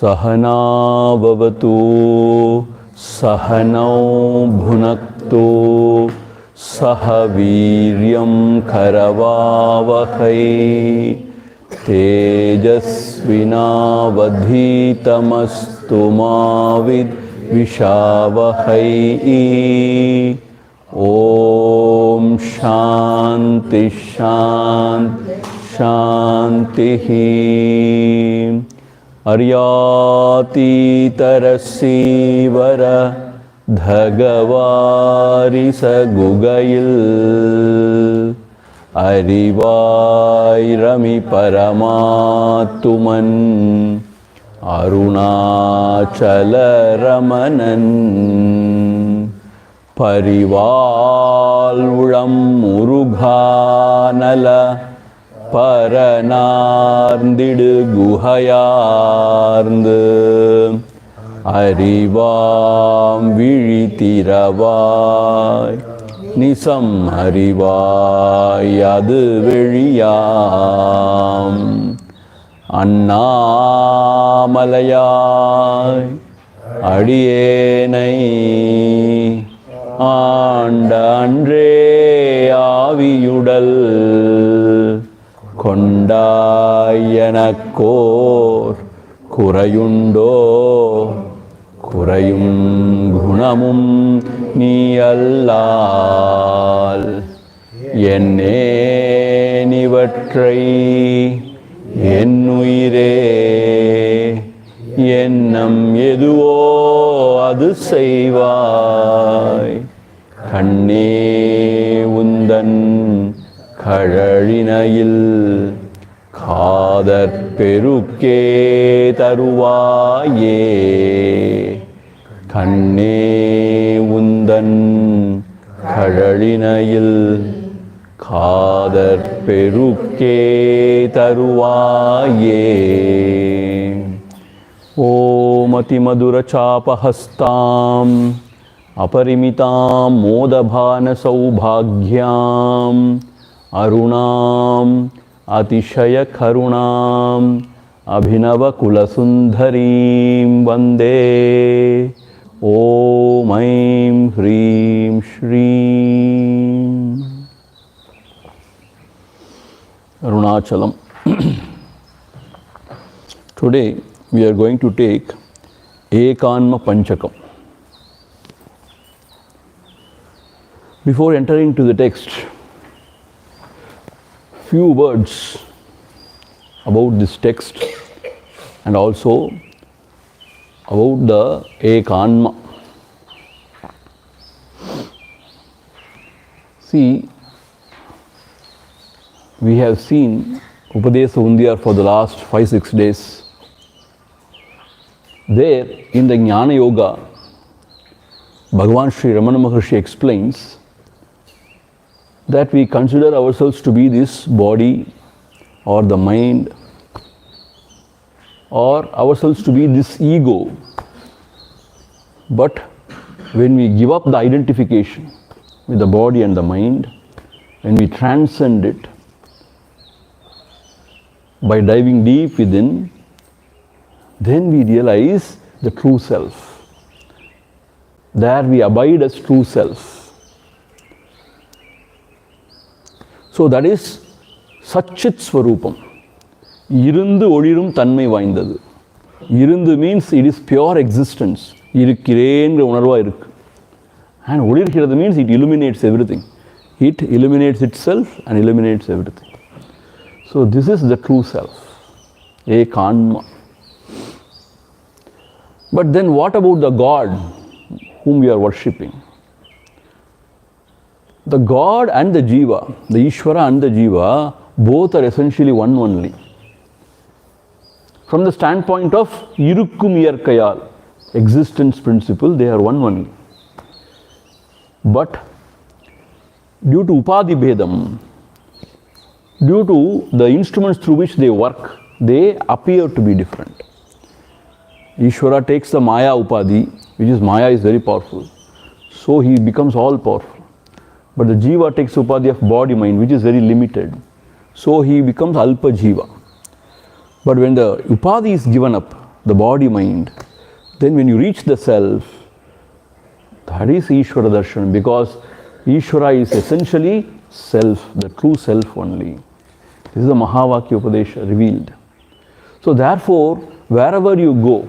Sahana Bhavatu Sahanau Bhunaktu Sahaviryam Karavavahai Tejasvinavadhitamastu mavid Vishavahai. Om Shanti Shanti Shantihi. Aryati tarasivara dhagavari sagugayil Arivairami paramatuman Arunachala Ramanan Parival Ulam Murughanala Paranarndidu Guhayarndu Arivam Vizhitiravai Nisam Arivai Adu Veliyam Annamalayai Adiyenai Anda Andre Aviyudal Kondayanakor Kurayundo Kurayum Gunamum Niyallal Yenne Nivatrai Yennuire Yennam Yeduvo Adu Seivai Kanne Undan Kazhalinayil Kadar Perukke Taruvaye Kanne Undan Kazhalinayil Kadar Perukke Taruvaye. Om Atimadura Chapahastam Aparimitam Modabhana Saubhagyam Arunam Atishaya Karunam Abhinava Kulasundharim Vande. Om Aim Hrim Shrim. Arunachalam. Today we are going to take Ekanma Panchakam. Before entering to the text, few words about this text and also about the Ekanma. See, we have seen Upadesa Undiyar for the last 5-6 days. There in the Jnana Yoga, Bhagavan Sri Ramana Maharshi explains that we consider ourselves to be this body or the mind, or ourselves to be this ego. But when we give up the identification with the body and the mind, when we transcend it by diving deep within, then we realize the true self. There we abide as true self. So that is Satchit Swarupam. Irundu Odirum Tanmai Vaindadu. Irundu means it is pure existence. Irukkirengra unarva irukku. And Odirikkirathu means it illuminates everything. It illuminates itself and illuminates everything. So this is the true self. Ekanma. But then what about the God whom we are worshipping? The God and the Jiva, the Ishvara and the Jiva, both are essentially one only. From the standpoint of Irukkum Iyarkayal, existence principle, they are one only. But due to Upadhi Bhedam, due to the instruments through which they work, they appear to be different. Ishvara takes the Maya Upadhi, which is Maya is very powerful. So he becomes all powerful. But the Jiva takes Upadhi of body mind, which is very limited. So he becomes Alpa Jiva. But when the Upadhi is given up, the body mind. Then when you reach the self, that is Ishvara Darshan, because Ishvara is essentially self, the true self only. This is the Mahavakya Upadesha revealed. So therefore, wherever you go,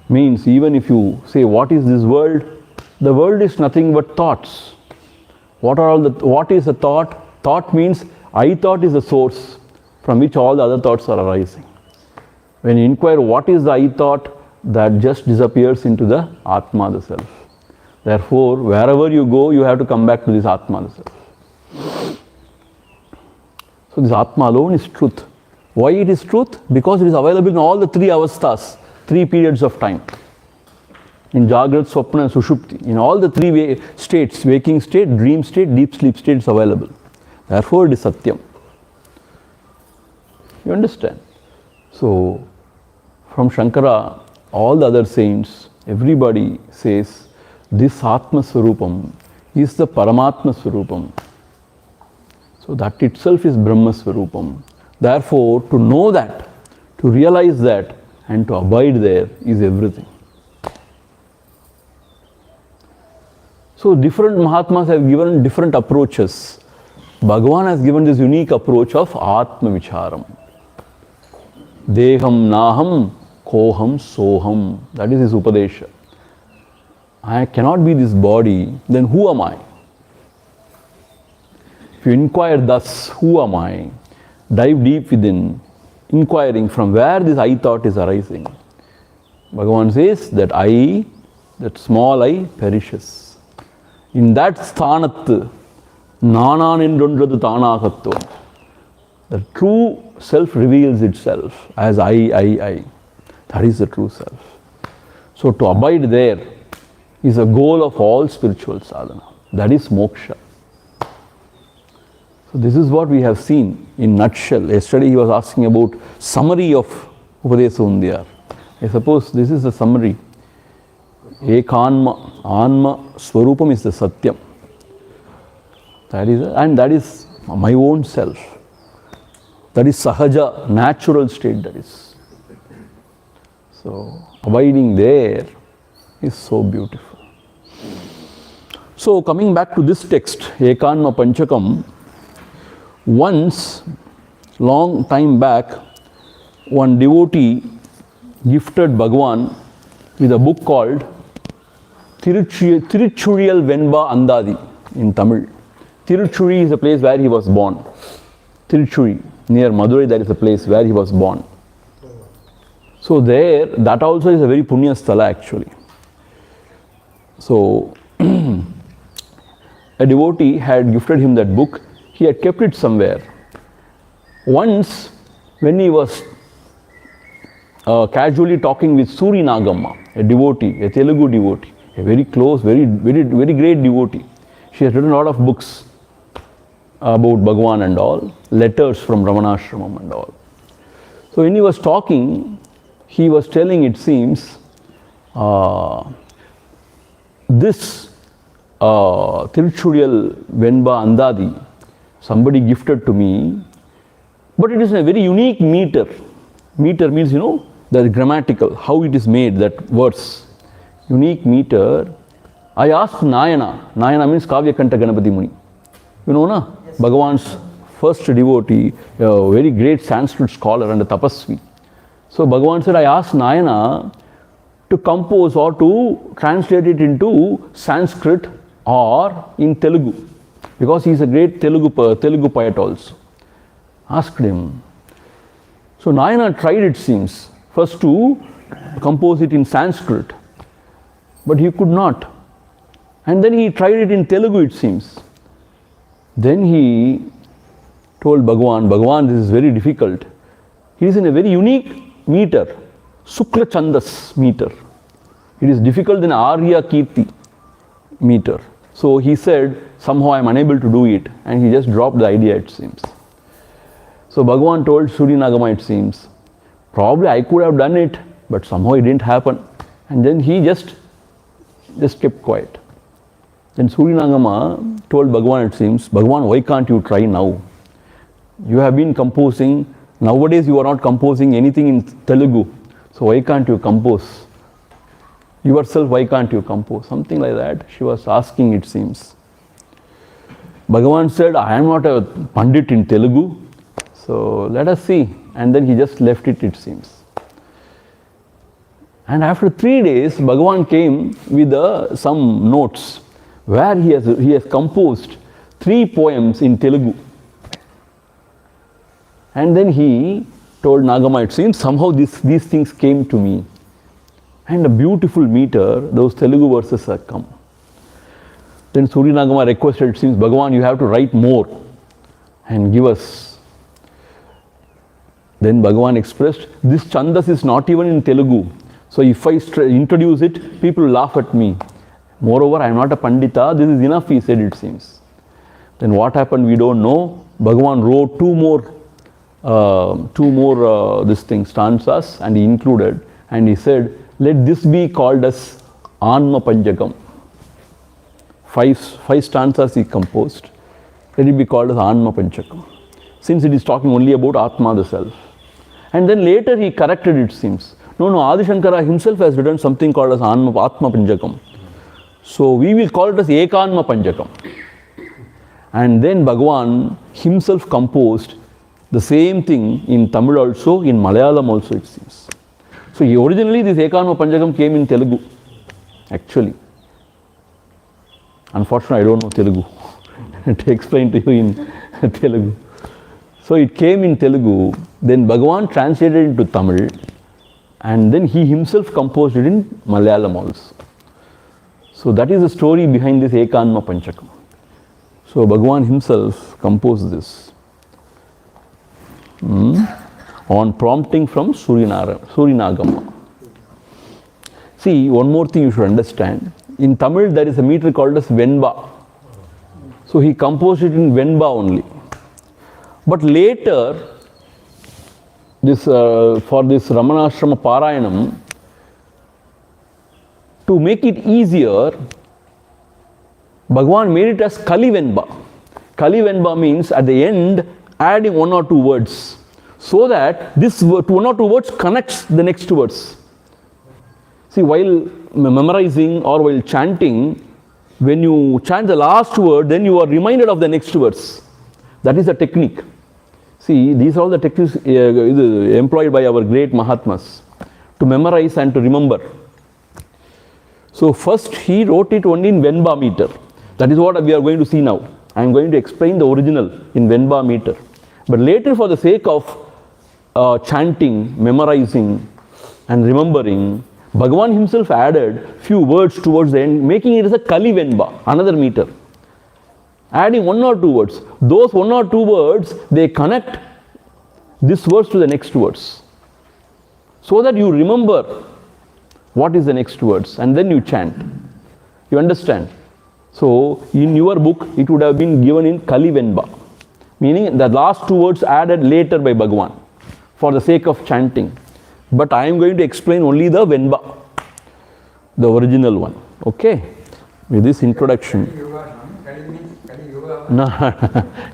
means even if you say, what is this world? The world is nothing but thoughts. What is a thought? Thought means I thought is the source from which all the other thoughts are arising. When you inquire what is the I thought, that just disappears into the Atma, the self. Therefore, wherever you go, you have to come back to this Atma, the self. So this Atma alone is truth. Why it is truth? Because it is available in all the three avasthas, 3 periods of time. In Jagrat, Swapna and Sushupti. In all the 3 states, waking state, dream state, deep sleep state is available. Therefore, it is Satyam. You understand? So, from Shankara, all the other saints, everybody says, this Atma Swarupam is the Paramatma Swarupam. So, that itself is Brahma Swarupam. Therefore, to know that, to realize that, and to abide there is everything. So, different Mahatmas have given different approaches. Bhagavan has given this unique approach of Atma Vicharam. Deham Naham Koham Soham. That is his Upadesha. I cannot be this body, then who am I? If you inquire thus, who am I? Dive deep within, inquiring from where this I thought is arising. Bhagavan says that I, that small I, perishes. In that sthanat, nanan endrondrathu tanagatvam. The true self reveals itself as I. That is the true self. So to abide there is a goal of all spiritual sadhana. That is moksha. So this is what we have seen in nutshell. Yesterday he was asking about summary of Upadesa Undiyar. I suppose this is the summary. Ekanma, Anma, Swarupam is the Satyam. That is my own self. That is Sahaja, natural state that is. So abiding there is so beautiful. So coming back to this text, Ekanma Panchakam, once, long time back, one devotee gifted Bhagavan with a book called Tiruchuriyal Venba Andadi in Tamil. Tiruchuri is a place where he was born. Tiruchuri, near Madurai, that is a place where he was born. So there, that also is a very punya sthala actually. So, a devotee had gifted him that book. He had kept it somewhere. Once, when he was casually talking with Suri Nagamma, a devotee, a Telugu devotee, a very close, very great devotee. She has written a lot of books about Bhagavan and all, letters from Ramanashramam and all. So when he was talking, he was telling, it seems, this Tiruchuriyal Venba Andadi, somebody gifted to me, but it is in a very unique meter. Meter means, the grammatical, how it is made, that verse. Unique meter. I asked Nayana. Nayana means Kavya Kanta Ganapati Muni. You know, na? Yes. Bhagavan's first devotee, a very great Sanskrit scholar and a tapasvi. So Bhagavan said, I asked Nayana to compose or to translate it into Sanskrit or in Telugu. Because he is a great Telugu poet also. Asked him. So Nayana tried, it seems, first to compose it in Sanskrit. But he could not. And then he tried it in Telugu, it seems. Then he told Bhagavan, this is very difficult. He is in a very unique meter, Sukla Chandas meter. It is difficult than Arya Kirti meter. So he said, somehow I am unable to do it. And he just dropped the idea, it seems. So Bhagavan told Suri Nagama, it seems, probably I could have done it, but somehow it didn't happen. And then he just kept quiet. Then Suri Nagama told Bhagavan, it seems, Bhagavan, why can't you try now? You have been composing, nowadays you are not composing anything in Telugu. So why can't you compose? Yourself, why can't you compose? Something like that she was asking, it seems. Bhagavan said, I am not a Pandit in Telugu, so let us see. And then he just left it, it seems. And after 3 days, Bhagavan came with some notes where he has composed 3 poems in Telugu. And then he told Nagama, it seems somehow these things came to me. And a beautiful meter, those Telugu verses have come. Then Surya Nagama requested, it seems, Bhagavan, you have to write more and give us. Then Bhagavan expressed, this Chandas is not even in Telugu. So if I introduce it, people laugh at me. Moreover, I am not a Pandita, this is enough, he said, it seems. Then what happened, we don't know. Bhagavan wrote two more stanzas, and he included, and he said, let this be called as Anma Panchakam. Five stanzas he composed. Let it be called as Anma Panchakam, since it is talking only about Atma, the self. And then later he corrected, it seems. No, Adi Shankara himself has written something called as Atma Panchakam. So we will call it as Ekanma Panchakam. And then Bhagavan himself composed the same thing in Tamil also, in Malayalam also, it seems. So originally this Ekanma Panchakam came in Telugu, actually. Unfortunately, I don't know Telugu to explain to you in Telugu. So it came in Telugu, then Bhagavan translated it into Tamil, and then he himself composed it in Malayalam also. So that is the story behind this Ekanma Panchakam. So Bhagavan himself composed this on prompting from Surya Nagama. See, one more thing you should understand. In Tamil there is a meter called as Venba. So he composed it in Venba only. But later, for this Ramanashrama Parayanam, to make it easier, Bhagavan made it as Kali Venba. Kali Venba means at the end adding 1 or 2 words, so that this 1 or 2 words connects the next words. See, while memorizing or while chanting, when you chant the last word, then you are reminded of the next verse. That is the technique. See, these are all the techniques employed by our great Mahatmas to memorize and to remember. So first he wrote it only in Venba meter. That is what we are going to see now. I am going to explain the original in Venba meter. But later, for the sake of chanting, memorizing and remembering, Bhagavan himself added few words towards the end, making it as a Kali Venba, another meter. Adding 1 or 2 words. Those 1 or 2 words, they connect this verse to the next words, so that you remember what is the next words, and then you chant. You understand? So in your book, it would have been given in Kali Venba, meaning the last 2 words added later by Bhagavan for the sake of chanting. But I am going to explain only the Venba, the original one. Okay? With this introduction. No,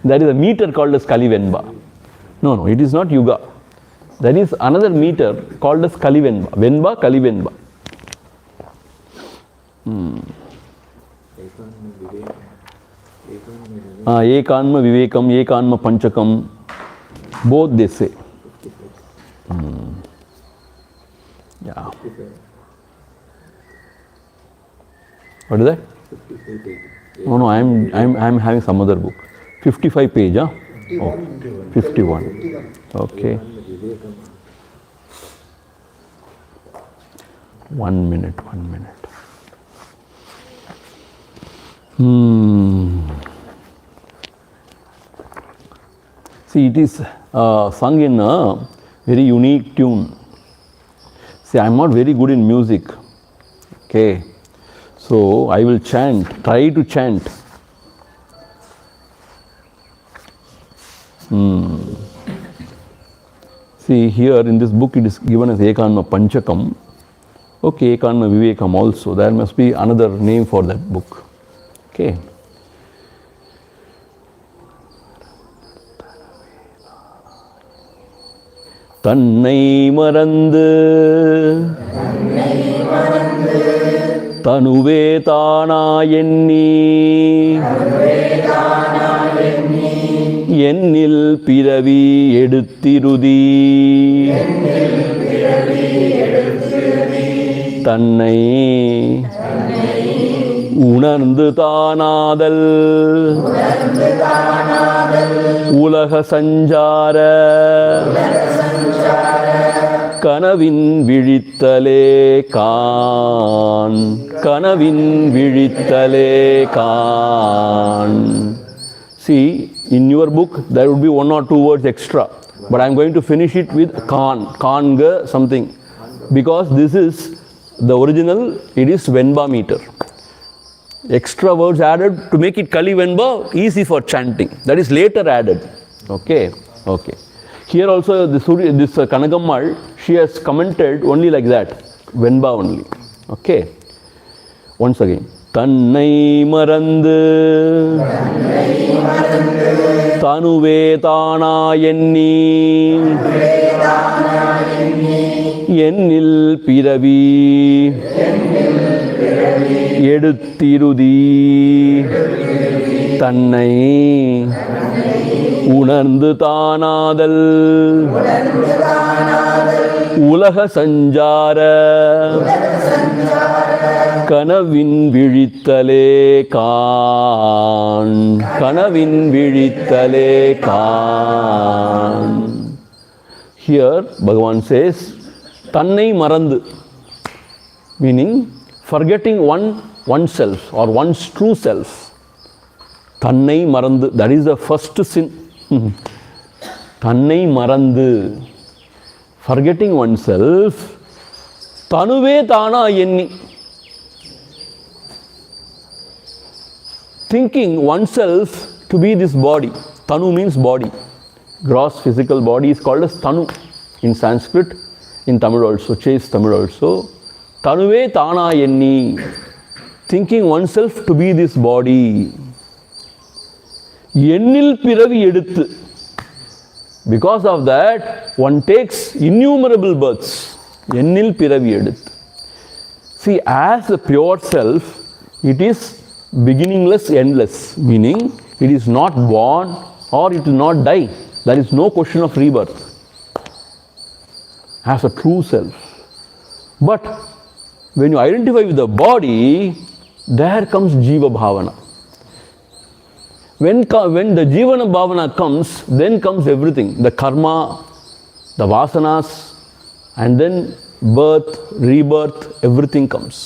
that is a meter called as Kali Venba. No, it is not Yuga. There is another meter called as Kali Venba. Venba, Kali Venba. Ekanma Vivekam, Ekanma Panchakam, both they say. Yeah. What is that? No, I am having some other book. 55 page, huh? Oh, 51. Okay. 1 minute. See, it is sung in a very unique tune. See, I am not very good in music. Okay. So I will try to chant. See, here in this book it is given as Ekanma Panchakam. Okay, Ekanma Vivekam also. There must be another name for that book. Okay. தன்னை மறந்து தனுவே தானா எண்ணி என்னில் பிறவி எடுத்திருதி தன்னை உணர்ந்து தானாதல் உலக சஞ்சார கனவின் விழித்தலே கான் கனவின் விழித்தலே Khan. See, in your book there would be one or two words extra, but I am going to finish it with kanga something, because this is the original. It is Venba meter. Extra words added to make it Kali Venba easy for chanting. That is later added. Okay. Here also this Kanagammal, she has commented only like that, Venba only. Okay. Once again. தன்னை மறந்து தனுவே தானா எண்ணி என்னில் பிறவி எடுத்திருதி தன்னை உணர்ந்து தானாதல் உலக சஞ்சார கனவின் விழித்தலே கான் கனவின் விழித்தலே கான். Here Bhagavan says தன்னை மறந்து, meaning forgetting oneself or one's true self. தன்னை மறந்து, that is the first sin. தன்னை மறந்து, forgetting oneself. தனுவே தானா எண்ணி, thinking oneself to be this body. Tanu means body. Gross physical body is called as Tanu in Sanskrit, in Tamil also, Chase Tamil also. Tanuve Tana Yenni, thinking oneself to be this body. Yennil Piravi Eduthu. Because of that, one takes innumerable births. Yennil Piravi Eduthu. See, as the pure self, it is beginningless, endless, meaning it is not born or it will not die. There is no question of rebirth as a true self. But when you identify with the body, there comes Jiva Bhavana. When the Jivana Bhavana comes, then comes everything, the karma, the vasanas, and then birth, rebirth, everything comes.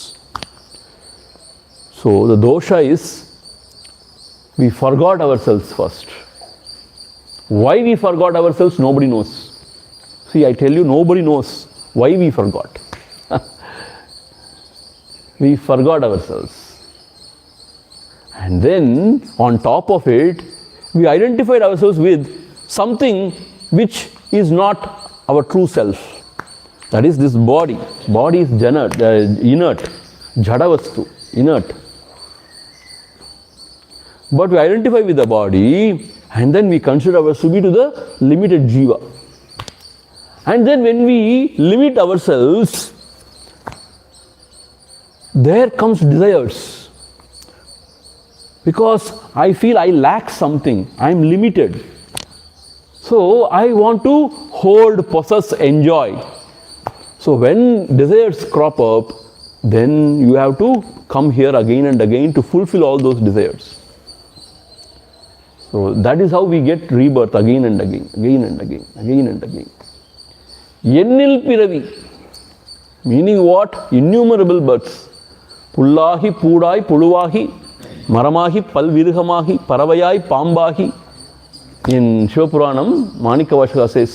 So the dosha is, we forgot ourselves first. Why we forgot ourselves, nobody knows. See, I tell you, nobody knows why we forgot. We forgot ourselves. And then, on top of it, we identified ourselves with something which is not our true self. That is this body. Body is inert, jadavastu, inert. But we identify with the body, and then we consider ourselves to be to the limited jiva. And then when we limit ourselves, there comes desires. Because I feel I lack something, I am limited. So I want to hold, possess, enjoy. So when desires crop up, then you have to come here again and again to fulfill all those desires. So that is how we get rebirth again and again, again and again, again and again. Yennil Piravi, meaning what? Innumerable births. Pullahi, Pudai, Puluvahi, Maramahi, Palvirhamahi, Paravayai, Pambahi. In Shivapuranam, Manikavashaka says,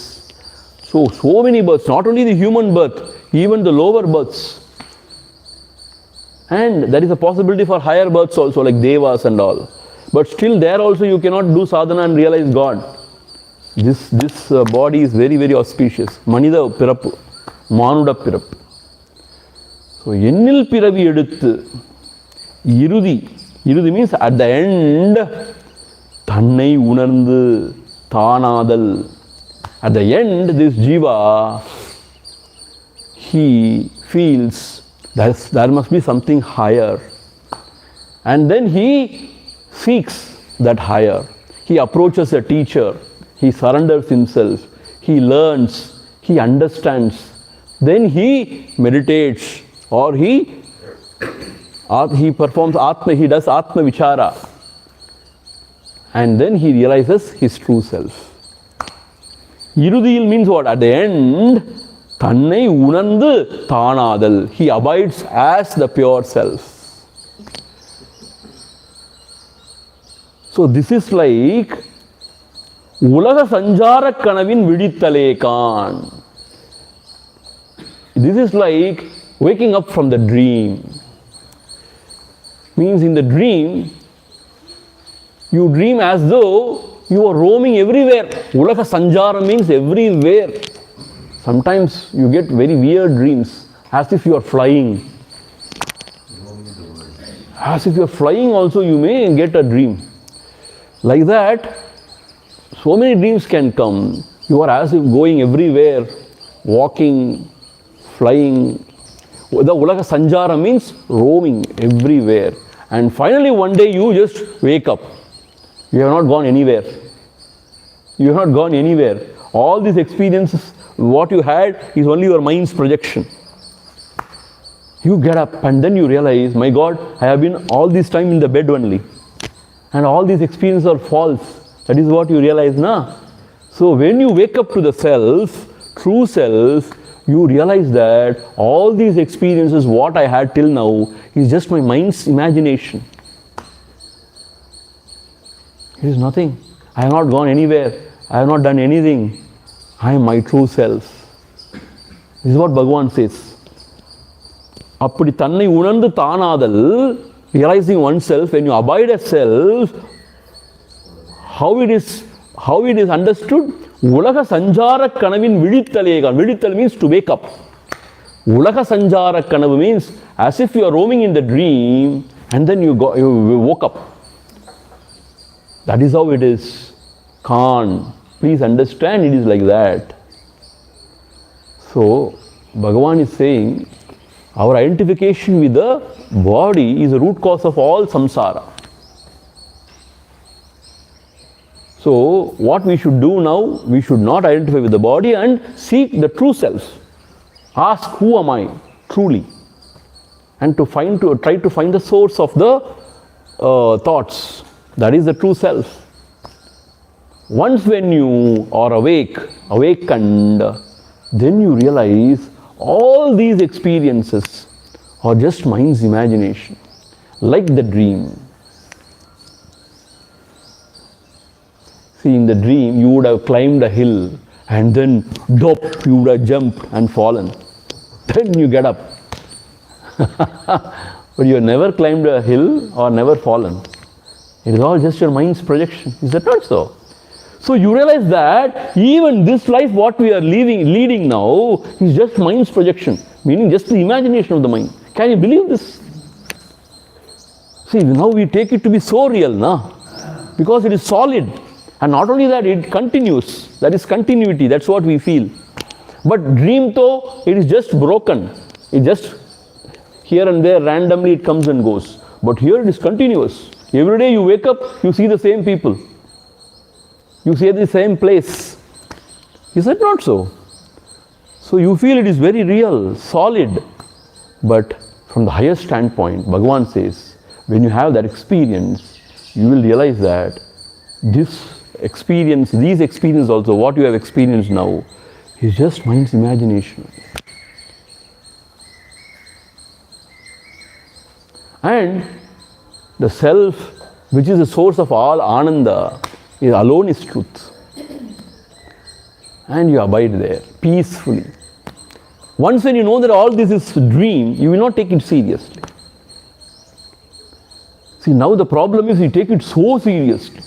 so many births, not only the human birth, even the lower births. And there is a possibility for higher births also, like Devas and all. But still there also you cannot do sadhana and realize God. This body is very, very auspicious. Manida Pirappu, Manuda Pirappu. So, Yennil Piravi Eduthu, Irudi. Irudi means at the end, Thannai Unarndu, Thanadal. At the end, this jiva, he feels there must be something higher. And then he seeks that higher. He approaches a teacher. He surrenders himself. He learns. He understands. Then he meditates, or he performs Atma, he does Atma Vichara. And then he realizes his true self. Irudiyil means what? At the end, Thannai Unandu Thanadal. He abides as the pure self. So this is like Ulaga Sanjara Kanavin Viditalekan. This is like waking up from the dream. Means in the dream, you dream as though you are roaming everywhere. Ulaga Sanjara means everywhere. Sometimes you get very weird dreams, as if you are flying. As if you are flying also, you may get a dream. Like that, so many dreams can come. You are as if going everywhere, walking, flying. The Ulaga Sanjara means roaming everywhere. And finally one day you just wake up. You have not gone anywhere. You have not gone anywhere. All these experiences, what you had is only your mind's projection. You get up and then you realize, my God, I have been all this time in the bed only. And all these experiences are false. That is what you realize now. So when you wake up to the self, true self, you realize that all these experiences, what I had till now, is just my mind's imagination. It is nothing. I have not gone anywhere. I have not done anything. I am my true self. This is what Bhagavan says. Appadi thannai unandu thanadal, realizing oneself, when you abide as self, how it is understood? Ulaga Sanjara Kanavin Viditalegan. Vidital means to wake up. Ulaga Sanjara Kanavu means as if you are roaming in the dream and then you woke up. That is how it is. Khan. Please understand, it is like that. So, Bhagavan is saying, our identification with the body is the root cause of all samsara. So, what we should do now, we should not identify with the body and seek the true self. Ask, who am I truly? And try to find the source of the thoughts. That is the true self. Once when you are awakened, then you realize all these experiences are just mind's imagination, like the dream. See, in the dream, you would have climbed a hill and then dop, you would have jumped and fallen. Then you get up. But you have never climbed a hill or never fallen. It is all just your mind's projection. Is that not so? So you realize that even this life what we are leading now is just mind's projection, meaning just the imagination of the mind. Can you believe this? See, now we take it to be so real now, because it is solid. And not only that, it continues. That is continuity. That's what we feel. But dream though, it is just broken. It just here and there randomly it comes and goes. But here it is continuous. Every day you wake up, you see the same people. You see the same place. Is that not so? So you feel it is very real, solid. But from the higher standpoint, Bhagavan says, when you have that experience, you will realize that these experiences also, what you have experienced now, is just mind's imagination. And the self, which is the source of all ananda, alone is truth. And you abide there, peacefully. Once when you know that all this is a dream, you will not take it seriously. See, now the problem is we take it so seriously.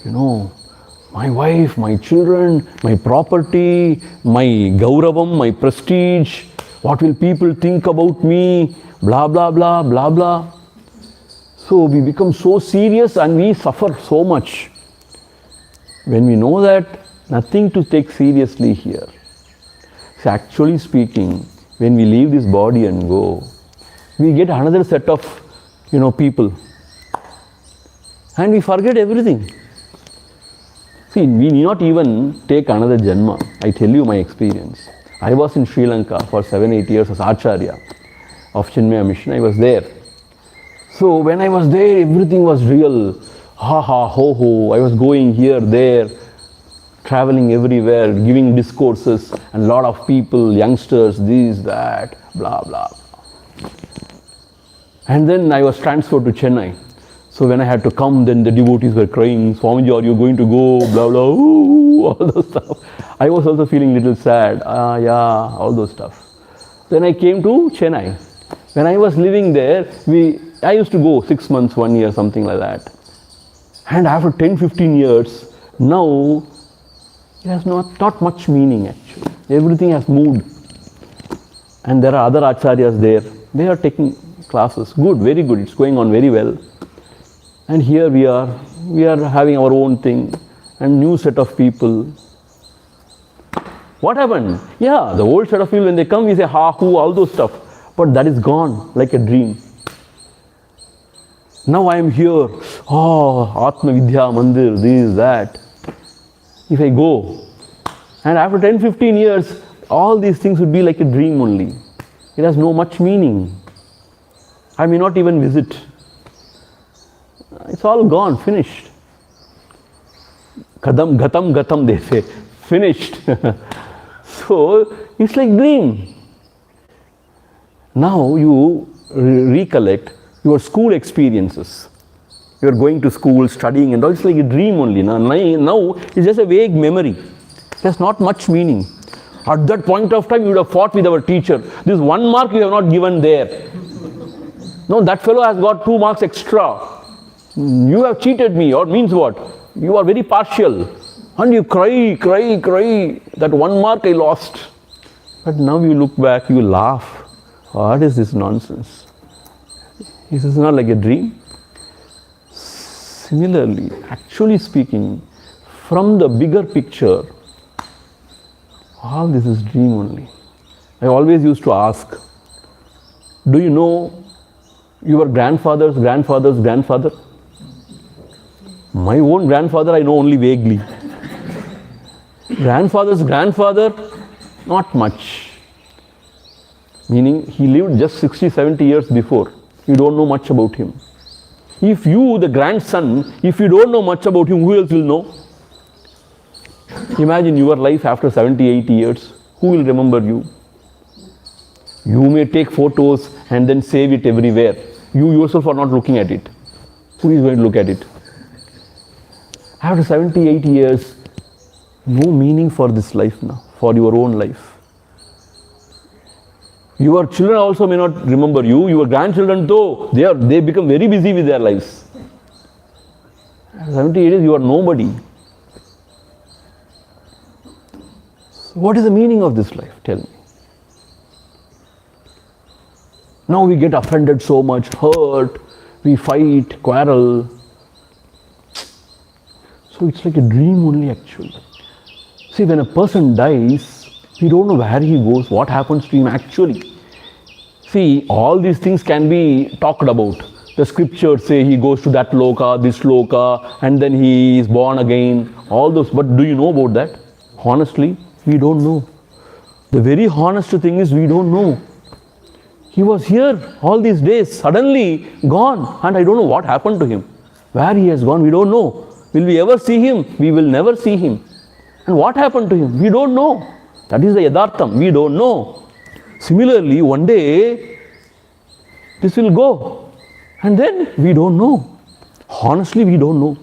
You know, my wife, my children, my property, my gauravam, my prestige, what will people think about me, blah, blah, blah, blah, blah. So we become so serious and we suffer so much. When we know that Nothing to take seriously here. So actually speaking, when we leave this body and go, we get another set of, people. And we forget everything. See, we need not even take another janma. I tell you my experience. I was in Sri Lanka for 7-8 years as Acharya of Chinmaya Mission. I was there. So when I was there, everything was real. Ha ha, ho ho. I was going here, there, traveling everywhere, giving discourses, and a lot of people, youngsters, this, that, blah, blah. And then I was transferred to Chennai. So when I had to come, then the devotees were crying, Swamiji, are you going to go? Blah, blah, ooh, all those stuff. I was also feeling a little sad. Yeah, all those stuff. Then I came to Chennai. When I was living there, I used to go 6 months, 1 year, something like that. And after 10-15 years, now it has not much meaning actually. Everything has moved. And there are other acharyas there. They are taking classes. Good, very good. It's going on very well. And here we are having our own thing and new set of people. What happened? Yeah, the old set of people, when they come, we say ha, hu, all those stuff. But that is gone like a dream. Now I am here. Oh, Atma, Vidya, Mandir, this, that. If I go, and after 10-15 years, all these things would be like a dream only. It has no much meaning. I may not even visit. It's all gone, finished. Kadam, gatam, gatam, they say. Finished. So, it's like dream. Now you recollect your school experiences. You are going to school, studying and all. It's like a dream only. Now it's just a vague memory. It has not much meaning. At that point of time, you would have fought with our teacher. This 1 mark you have not given there. No, that fellow has got 2 marks extra. You have cheated me, or means what? You are very partial. And you cry. That 1 mark I lost. But now you look back, you laugh. What is this nonsense? This is not like a dream. Similarly, actually speaking, from the bigger picture, all this is dream only. I always used to ask, do you know your grandfather's grandfather? My own grandfather I know only vaguely. Grandfather's grandfather, not much. Meaning he lived just 60-70 years before. You don't know much about him. If you, the grandson, if you don't know much about him, who else will know? Imagine your life after 70-80 years. Who will remember you? You may take photos and then save it everywhere. You yourself are not looking at it. Who is going to look at it? After 70-80 years, no meaning for this life now, for your own life. Your children also may not remember you. Your grandchildren though, they become very busy with their lives. At 70 years, you are nobody. So what is the meaning of this life? Tell me. Now we get offended so much, hurt, we fight, quarrel. So it's like a dream only actually. See, when a person dies, we don't know where he goes, what happens to him actually. See, all these things can be talked about. The scriptures say he goes to that loka, this loka, and then he is born again. All those, but do you know about that? Honestly, we don't know. The very honest thing is we don't know. He was here all these days, suddenly gone, and I don't know what happened to him. Where he has gone, we don't know. Will we ever see him? We will never see him. And what happened to him? We don't know. That is the yadhartham. We don't know. Similarly, one day, this will go. And then we don't know. Honestly, we don't know.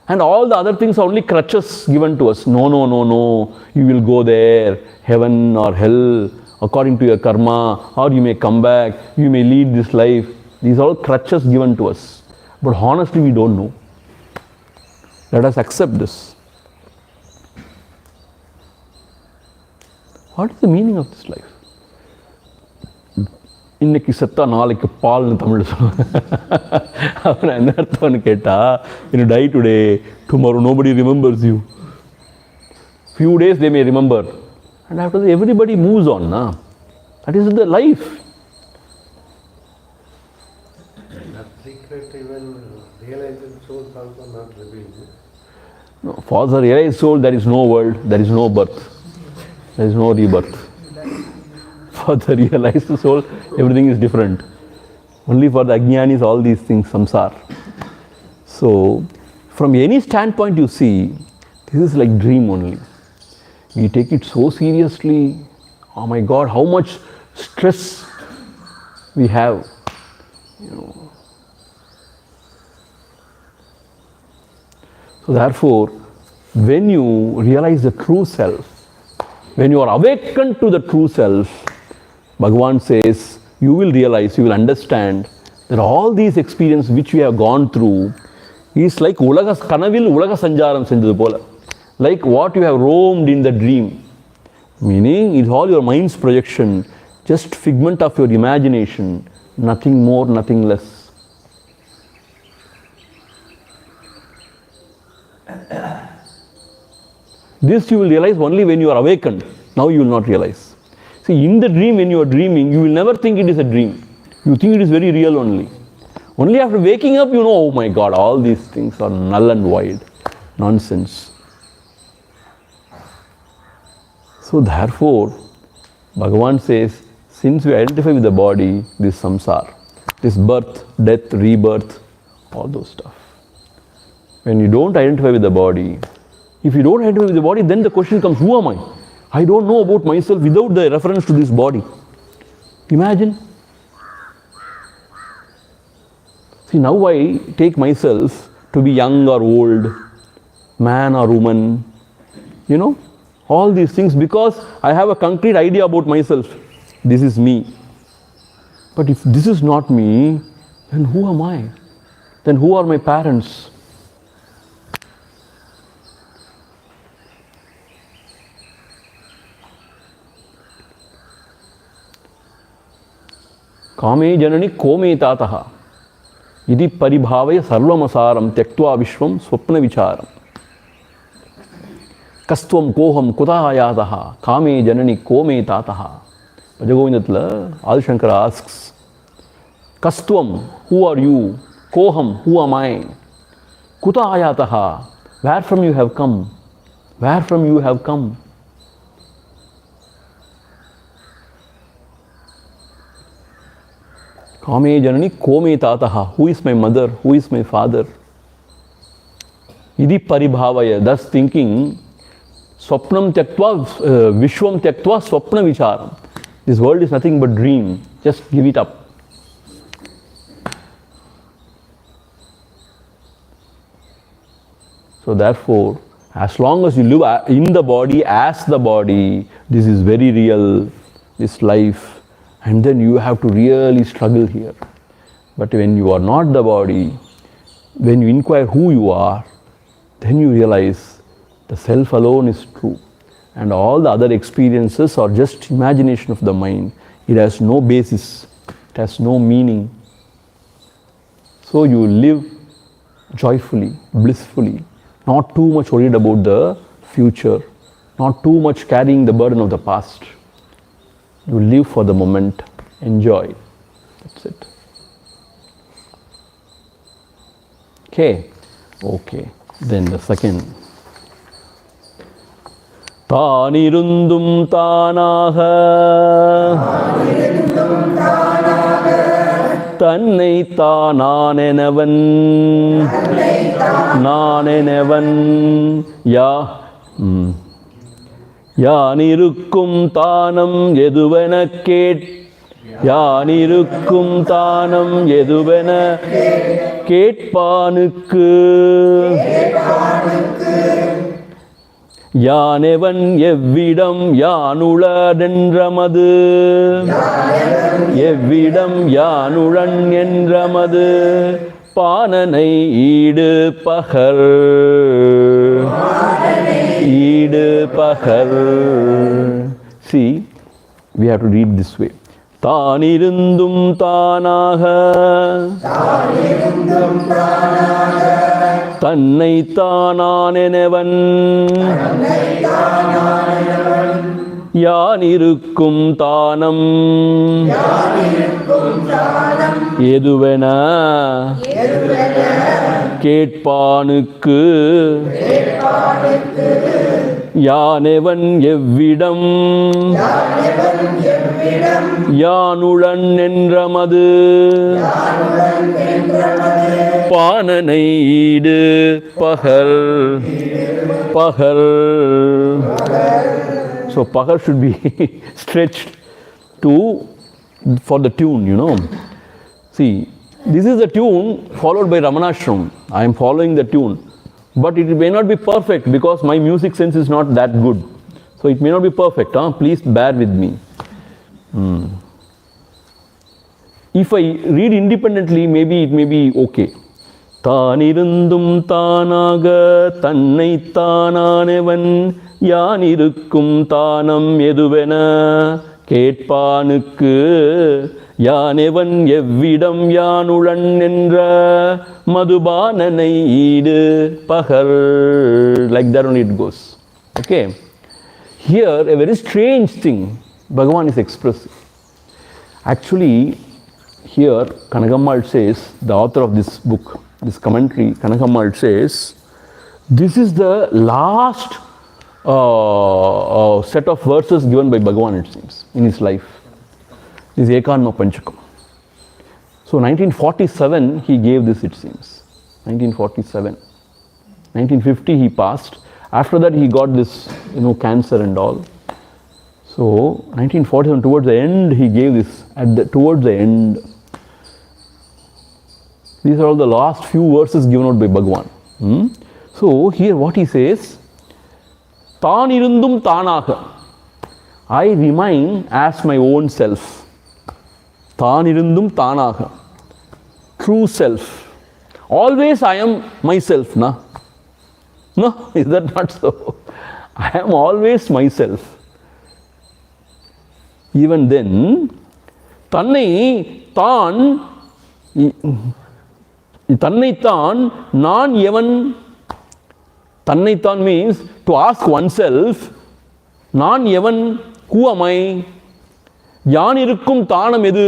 And all the other things are only crutches given to us. No. You will go there, heaven or hell, according to your karma, or you may come back, you may lead this life. These are all crutches given to us. But honestly, we don't know. Let us accept this. What is the meaning of this life? இன்னைக்கு செத்தா நாளைக்கு பால்னு தமிழ் சொல்லுவாங்க. அப்புறம் என்ன அர்த்தம்னு கேட்டால், you die today, tomorrow nobody remembers you. Few days they may remember, and after that everybody moves on. That is the life. That secret even realized souls also not revealed. No, for the realized soul there is no world, there is no birth, there is no rebirth. For the realized soul, everything is different. Only for the ajnanis, all these things, samsara. So, from any standpoint you see, this is like dream only. We take it so seriously. Oh my God, how much stress we have. So therefore, when you realize the true self, when you are awakened to the true self, Bhagavan says, you will realize, you will understand that all these experiences which we have gone through is like kanavil ulaga sanjaram senjadu pola. Like what you have roamed in the dream. Meaning, it's all your mind's projection, just figment of your imagination, nothing more, nothing less. This you will realize only when you are awakened. Now you will not realize. See, in the dream, when you are dreaming, you will never think it is a dream. You think it is very real only. Only after waking up, you know, oh my God, all these things are null and void. Nonsense. So therefore, Bhagavan says, since we identify with the body, this samsara, this birth, death, rebirth, all those stuff. When you don't identify with the body, if you don't identify with the body, then the question comes, who am I? I don't know about myself without the reference to this body. Imagine. See, now I take myself to be young or old, man or woman, all these things because I have a concrete idea about myself. This is me. But if this is not me, then who am I? Then who are my parents? कामे जननी कोमे तातः इति परिभावय सर्वमसारं त्यक्त्वा विश्वं स्वप्न विचारम् कस्त्वं कोहम कुतः आयातः कामे जननी कोमे तातः. Bhajagovindathil Adi Shankara asks, Kastvam, who are you? Koham, who am I? Kuta ayataha, where from you have come? Where from you have come? Kame janani kome tataha, who is my mother? Who is my father? Idi paribhavaya, thus thinking, swapnam tyaktva, vishwam tyaktva, swapna vicharam. This world is nothing but dream. Just give it up. So therefore, as long as you live in the body, as the body, this is very real, this life. And then you have to really struggle here. But when you are not the body, when you inquire who you are, then you realize the self alone is true. And all the other experiences are just imagination of the mind. It has no basis. It has no meaning. So you live joyfully, blissfully, not too much worried about the future, not too much carrying the burden of the past. You live for the moment, enjoy. That's it. Okay. Then the second. தானிருந்தும் தானாக தன்னை தானானெனவன் நானெனவன் யானிருக்கும் தானம் எதுவென யானிருக்கும் தானம் எதுவென கேட்பானுக்கு யானெவன் எவ்விடம் யானுளதென்றமது எவ்விடம் யானுளன் என்றமது பானனை ஈடு பகர் ஈடு பகர். See, we have to read this way. தானிருந்தும் தானாக தன்னை தானானெனவன் யான் இருக்கும் தானம் எதுவென கேட்பானுக்கு யானெவன் எவ்விடம் யானுளன் என்றமது பானனை ஈடு பகல் பகல். So pahar should be stretched for the tune, you know. See, this is the tune followed by Ramanashram. I am following the tune. But it may not be perfect because my music sense is not that good. So it may not be perfect. Please bear with me. If I read independently, maybe it may be okay. தானிருந்தும் தானாக தன்னை தானானவன் யான் இருக்கும் தானம் எதுவென கேட்பானுக்கு யானெவன் எவ்விடம் யானுளன் என்ற மதுபானனை ஈடு பகல். Like that only it goes. Okay. Here a very strange thing Bhagavan is expressing. Actually, here Kanagammal says, the author of this book, this commentary, Kanagammal says, this is the last set of verses given by Bhagavan, it seems, in his life. This is Ekanma Panchakam. So 1947 he gave this, it seems. 1947. 1950 he passed. After that he got this, cancer and all. So 1947, towards the end he gave this, towards the end. These are all the last few verses given out by Bhagavan. So here what he says, Tanirundum Tanaha, I remain as my own self. Tanirundum Tanaha, true self. Always I am myself, na? No, is that not so? I am always myself. Even then, Tannai Tan nan evan. Tannai Tan means to ask oneself, nan evan, who am I? Yan irukkum tanam edu,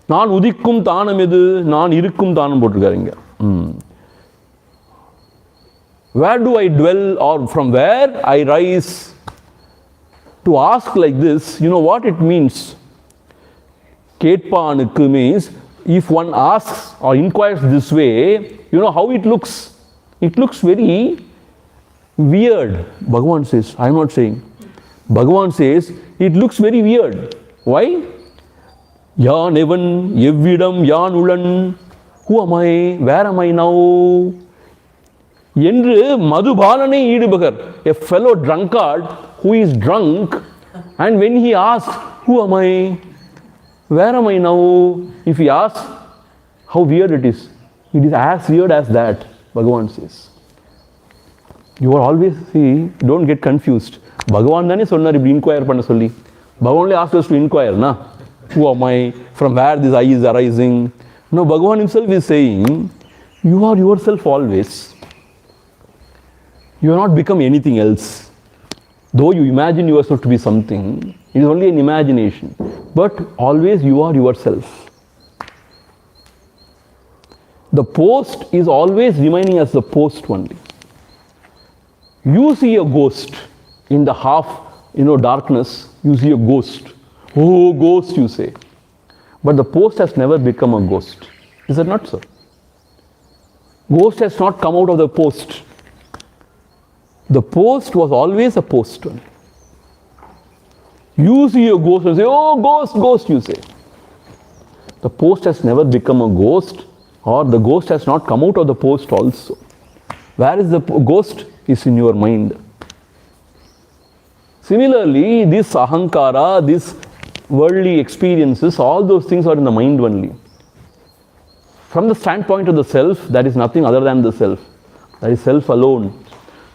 nan udikkum tanam edu, nan irukkum tanam potrukkaringa. Where do I dwell, or from where I rise? To ask like this, you know what it means? Ketpanukku means, if one asks or inquires this way, you know how it looks? It looks very weird. Bhagavan says, I am not saying. Bhagavan says, it looks very weird. Why? Yan evan, evvidam, yan ulan. Who am I? Where am I now? Yendru madhubalane ஈடுபகர், a fellow drunkard who is drunk, and when he asks, who am I? Where am I now? If he asks, how weird it is as weird as that, Bhagavan says. You are always, see, don't get confused. Bhagavan dane sonnar இப்படி inquire பண்ண சொல்லி. Bhagavan only asks us to inquire, na? Who am I? From where this I is arising? No, Bhagavan himself is saying, you are yourself always. You have not become anything else. Though you imagine yourself to be something, it is only an imagination. But always you are yourself. The post is always remaining as the post only. You see a ghost in the half, darkness, you see a ghost. Oh, ghost, you say. But the post has never become a ghost. Is that not so? Ghost has not come out of the post. The post was always a post only. You see a ghost and say, oh, ghost, ghost, you say. The post has never become a ghost, or the ghost has not come out of the post also. Where is the ghost? Is in your mind. Similarly, this ahankara, these worldly experiences, all those things are in the mind only. From the standpoint of the self, that is nothing other than the self. That is self alone.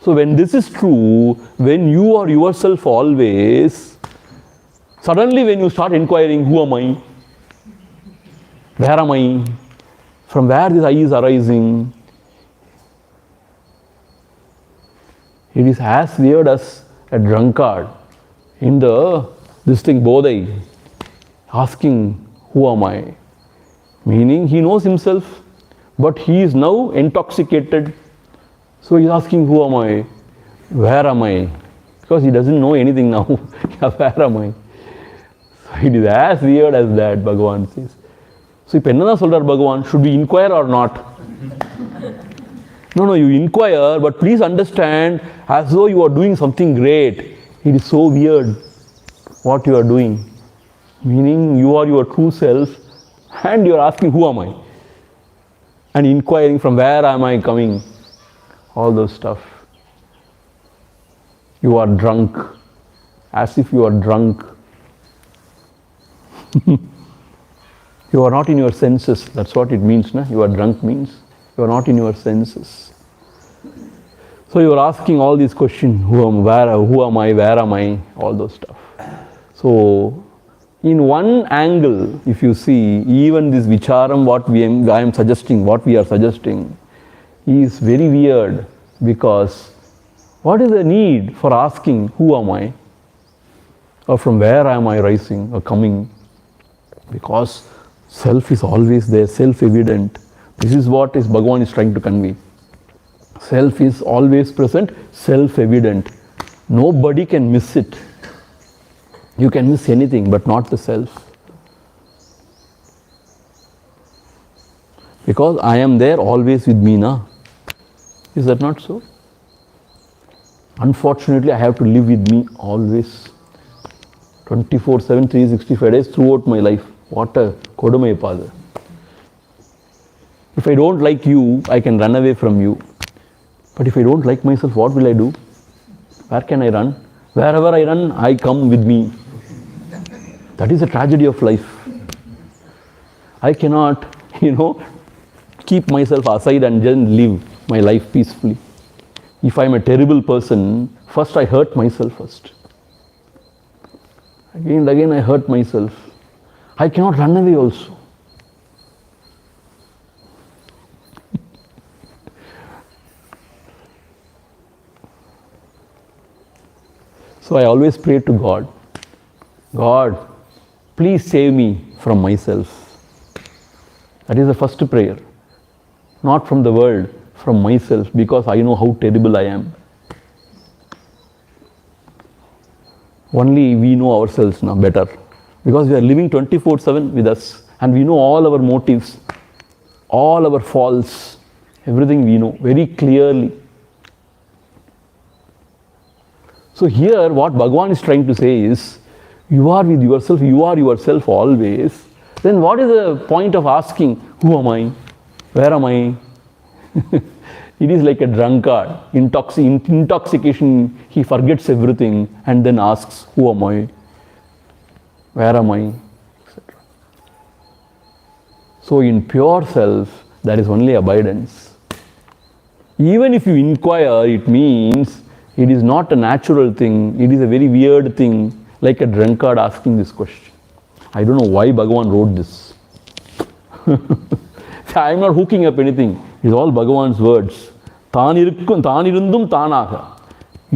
So when this is true, when you are yourself always, Suddenly when you start inquiring, who am I? Where am I? From where this I is arising? It is as weird as a drunkard in this thing Bodhi asking, who am I? Meaning he knows himself, but he is now intoxicated. So he is asking, who am I? Where am I? Because he doesn't know anything now. Where am I? So it is as weird as that, Bhagavan says. So, இப்போ என்னதான் சொல்றார் Bhagavan? Should we inquire or not? No, you inquire, but please understand as though you are doing something great. It is so weird what you are doing. Meaning you are your true self and you are asking, who am I? And inquiring from where am I coming? All those stuff. You are drunk, as if you are drunk. You are not in your senses. That's what it means. Na? You are drunk means you are not in your senses. So you are asking all these questions, who am I, where am I, all those stuff. So in one angle, if you see, even this vicharam, what I am suggesting, what we are suggesting, is very weird, because what is the need for asking, who am I? Or from where am I rising or coming? Because self is always there, self-evident. This is what Bhagavan is trying to convey. Self is always present, self-evident. Nobody can miss it. You can miss anything, but not the self. Because I am there always with me, na? Is that not so? Unfortunately, I have to live with me always. 24/7, 365 days throughout my life. What a kodumai pada. If I don't like you, I can run away from you. But if I don't like myself, what will I do? Where can I run? Wherever I run, I come with me. That is the tragedy of life. I cannot, keep myself aside and then live my life peacefully. If I am a terrible person, first I hurt myself first. Again and again I hurt myself. I cannot run away also. So I always pray to God, God, please save me from myself. That is the first prayer. Not from the world, from myself, because I know how terrible I am. Only we know ourselves now better, because we are living 24/7 with us and we know all our motives, all our faults, everything we know very clearly. So here what Bhagavan is trying to say is, you are with yourself, you are yourself always. Then what is the point of asking, who am I? Where am I? It is like a drunkard. Intoxication, he forgets everything and then asks, who am I? Where am I? Etc. So in pure self, there is only abidance. Even if you inquire, it means it is not a natural thing, it is a very weird thing, like a drunkard asking this question. I don't know why Bhagavan wrote this. I am not hooking up anything. It is all Bhagavan's words. Tanirundum tanaga.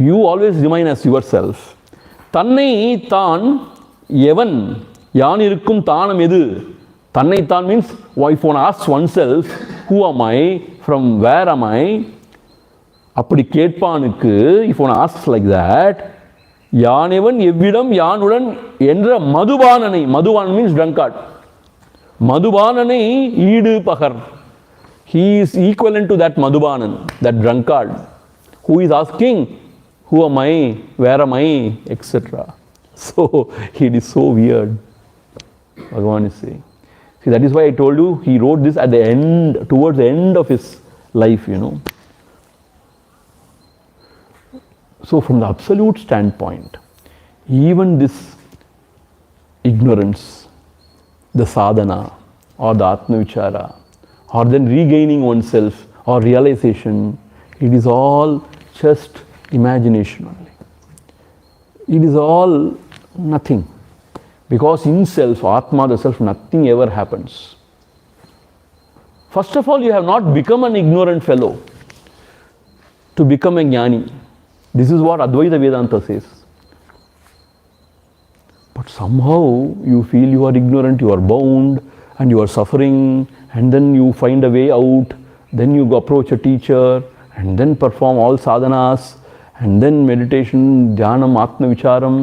You always remain as yourself. Tannai tan evan yanirukkum tanam edu. Tannai tan means if one asks oneself, who am I, from where am I? அப்படி கேட்பானுக்கு, if one asks like that, யானெவன் எவ்விடம் யானுடன் என்ற மதுபானனை, Madhuban means drunkard, மதுபானனை ஈடு பகர், he is equivalent to that madhubanan, that drunkard, who is asking, who am I, where am I, etc. So it is so weird, Bhagavan is saying. See, that is why I told you he wrote this at the end, towards the end of his life, So from the absolute standpoint, even this ignorance, the sadhana or the Atma vichara, or then regaining oneself or realization, it is all just imagination only. It is all nothing. Because in self, Atma, the self, nothing ever happens. First of all, you have not become an ignorant fellow to become a jnani. This is what Advaita Vedanta says. But somehow you feel you are ignorant, you are bound, and you are suffering, and then you find a way out, then you go approach a teacher, and then perform all sadhanas, and then meditation, dhyanam, atma vicharam.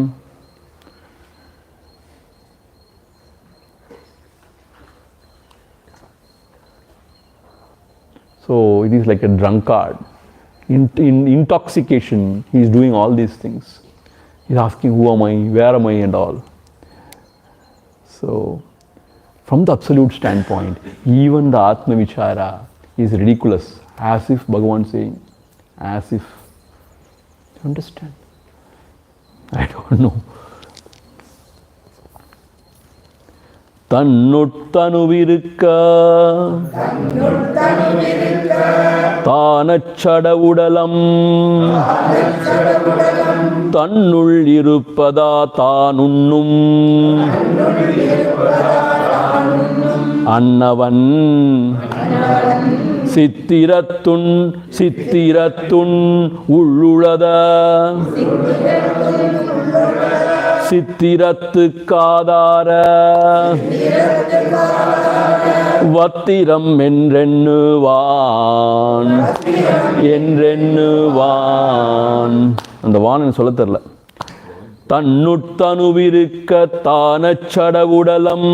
So it is like a drunkard. In intoxication, he is doing all these things. He is asking, who am I, where am I, and all. So, from the absolute standpoint, even the Atma Vichara is ridiculous, as if Bhagavan saying, as if. You understand? I don't know. தன்னுட்டனுவிருக்க தானச்சட உடலம் தன்னுள் இருப்பதா தானுண்ணும் அன்னவன் சித்திரத்துன் உள்ளுளத சித்திரத்துக்காதார வத்திரம் என்றெண்ணுவான் அந்த வான் சொல்ல தெரியல. தன்னுட்டனுவிருக்க தானச்சட உடலம்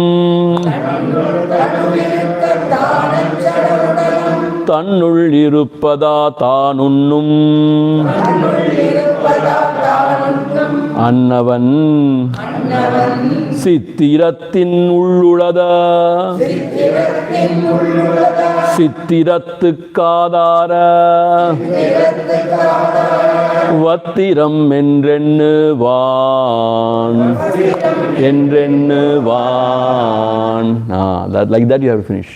தன்னுள் இருப்பதா தானுண்ணும் அன்னவன் சித்திரத்தின் உள்ளுளத சித்திரத்துக்காதார வத்திரம் என்றெண்ணுவான். Like that you have to finish.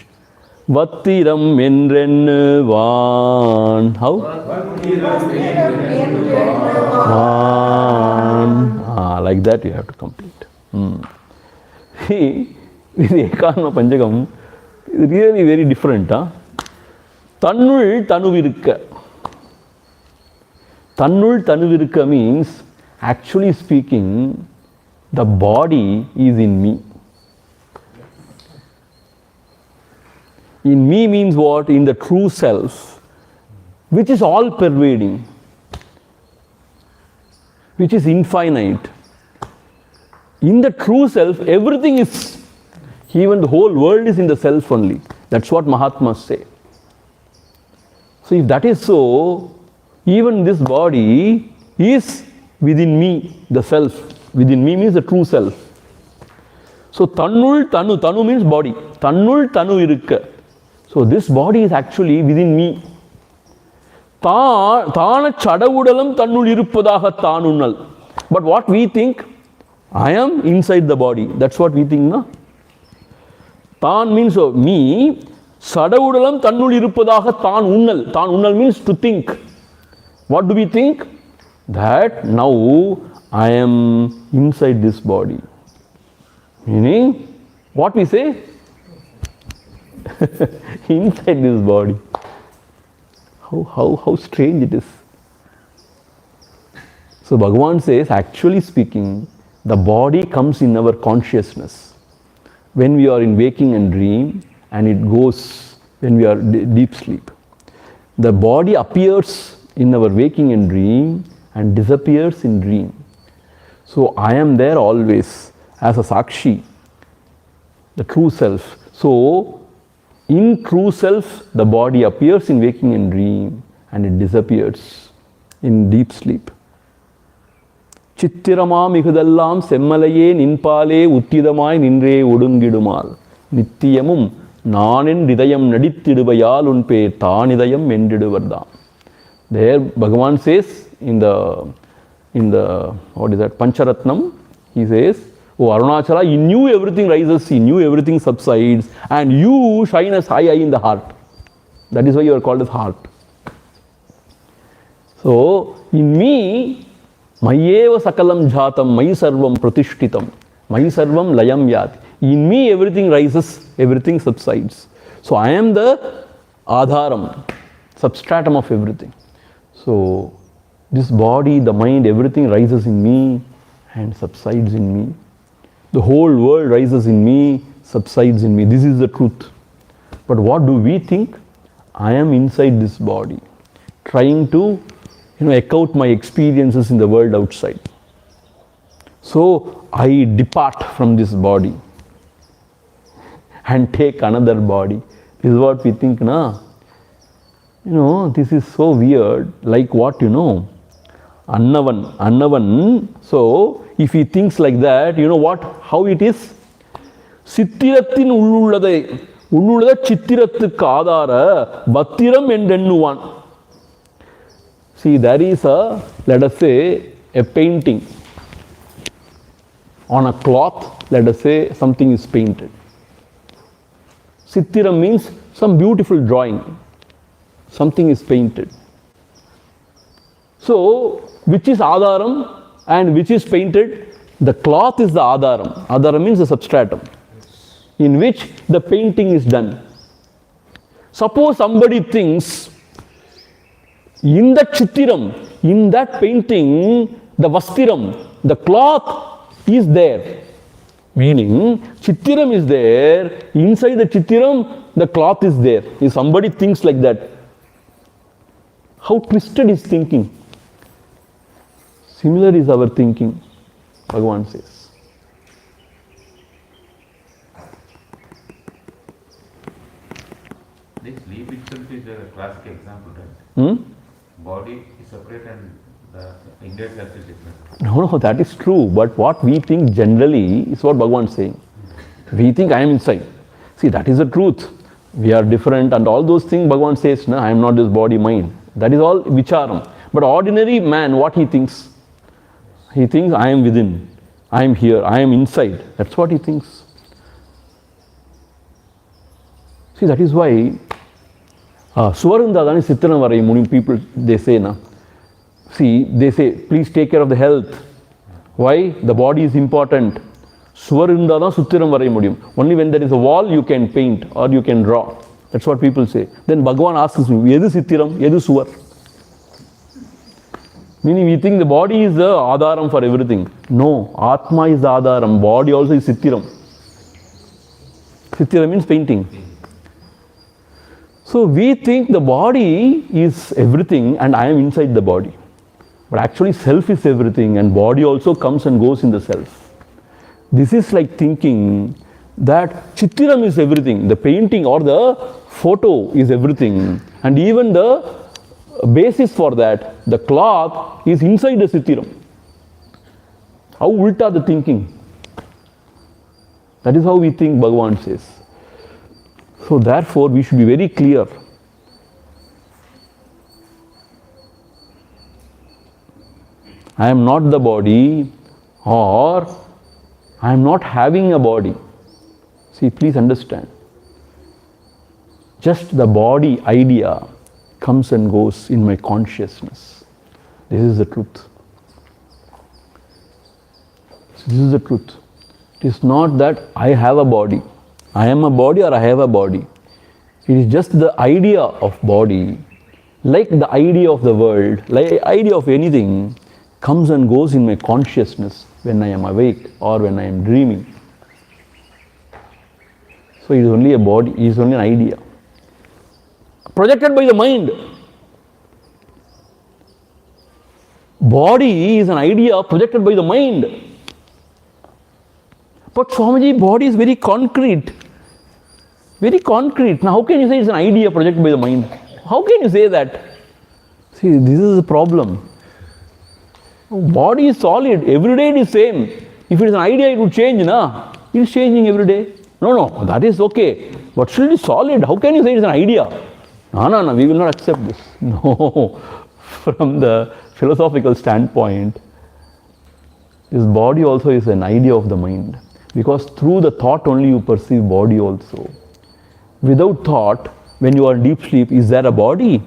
வத்திரம் என்றெண்ணுவான். How? Like that you have to complete. See, this Ekanma Panchakam is really very different. Tannul tanuvirukka. Tannul tanuvirukka means, actually speaking, the body is in me. In me means what? In the true self, which is all pervading, which is infinite. In the true self, everything is, even the whole world is in the self only. That's what Mahatmas say. So if that is so, even this body is within me, the self. Within me means the true self. So tannul tanu means body. Tannul tanu irukka. So this body is actually within me. தான சடவுடலம் தன்னுள் இருப்பதாக தானுண்ணல். But what we think, I am inside the body. That's what we think, no? Tan means me. Sadavudalam tannul irupadaga tan unnal. Tan unnal means to think. What do we think? That now I am inside this body. Meaning, what we say? Inside this body. How strange it is. So Bhagavan says, actually speaking, the body comes in our consciousness when we are in waking and dream, and it goes when we are deep sleep. The body appears in our waking and dream and disappears in dream. So I am there always as a Sakshi, the true self. So in true self, the body appears in waking and dream and it disappears in deep sleep. சித்திரமாம் மிகுதெல்லாம் செம்மலையே நின்பாலே உத்திதமாய் நின்றே ஒடுங்கிடுமால் நித்தியமும் நானின் இதயம் நடித்திடுவையால் உன் பேர் தானிதயம் என்றிடுவர்தான். There Bhagavan says in the what is that, Pancharatnam, he says, oh Arunachala, in you everything rises, in you everything subsides, and you shine as high in the heart. That is why you are called as heart. So in me, Mayeva sakalam jhatam, mayi sarvam pratishtitam. Mai sarvam layam yati. In me everything rises, everything subsides. So I am the adharam, substratum of everything. So this body, the mind, everything rises in me and subsides in me. The whole world rises in me, subsides in me. This is the truth. But what do we think? I am inside this body, trying to echo out my experiences in the world outside. So I depart from this body and take another body. This is what we think, na? This is so weird. Like what, Annavan. So if he thinks like that, you know what? How it is? Sittirathin ullulada chittiratthukku aadhara battiram endennuvan. See, there is let us say, a painting on a cloth. Let us say something is painted. Sittiram means some beautiful drawing. Something is painted. So, which is Adharam and which is painted? The cloth is the Adharam. Adharam means the substratum in which the painting is done. Suppose somebody thinks in that Chittiram, in that painting, the Vastiram, the cloth is there. Meaning, Chittiram is there, inside the Chittiram, the cloth is there. If somebody thinks like that, how twisted is thinking? Similar is our thinking, Bhagavan says. This leaf itself is a classic example, right? Body is separate and the India self is different. No, that is true. But what we think generally is what Bhagavan is saying. We think I am inside. See, that is the truth. We are different and all those things Bhagavan says, no, I am not this body, mind. That is all vicharam. But ordinary man, what he thinks? He thinks I am within, I am here, I am inside. That's what he thinks. See, that is why Suvarundadani Sittanavarai Muni people, they say, na. See, they say, please take care of the health. Why? The body is important. Suvarundadana Suttiram Varai Mudiyum. Only when there is a wall you can paint or you can draw. That's what people say. Then Bhagavan asks me, Yedu Sittiram, Yedu Suvar? Meaning we think the body is the Adharam for everything. No, Atma is the Adharam. Body also is Sittiram. Sittiram means painting. So we think the body is everything and I am inside the body. But actually self is everything and body also comes and goes in the self. This is like thinking that Chittiram is everything. The painting or the photo is everything. And even the basis for that, the cloth is inside the Sittiram. How ulta the thinking? That is how we think, Bhagavan says. So therefore we should be very clear. I am not the body or I am not having a body. See, please understand. Just the body idea comes and goes in my consciousness. This is the truth. This is the truth. It is not that I have a body. I am a body or I have a body. It is just the idea of body, like the idea of the world, like the idea of anything, comes and goes in my consciousness when I am awake or when I am dreaming. So it is only a body, it is only an idea. Projected by the mind. Body is an idea projected by the mind. But Swamiji, body is very concrete. Very concrete. Now how can you say it's an idea projected by the mind? How can you say that? See, this is the problem. Body is solid. Every day it is same. If it is an idea, it would change, na? It is changing every day. No, that is okay. But still it is solid. How can you say it is an idea? No, we will not accept this. No. From the philosophical standpoint, this body also is an idea of the mind. Because through the thought only you perceive body also. Without thought, when you are in deep sleep, is there a body?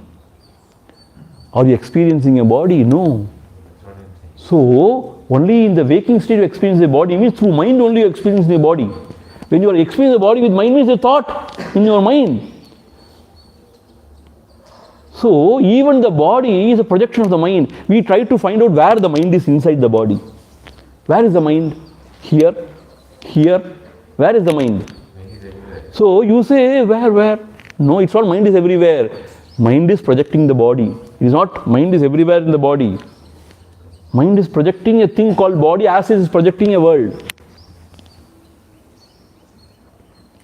Are you experiencing a body? No. So, Only in the waking state you experience the body, means through mind only you experience the body. When you are experiencing the body with mind, means a thought in your mind. So even the body is a projection of the mind. We try to find out where the mind is inside the body. Where is the mind? Here, here. Where is the mind? So you say, where? No, it's not mind is everywhere. Mind is projecting the body. It is not mind is everywhere in the body. Mind is projecting a thing called body as it is projecting a world.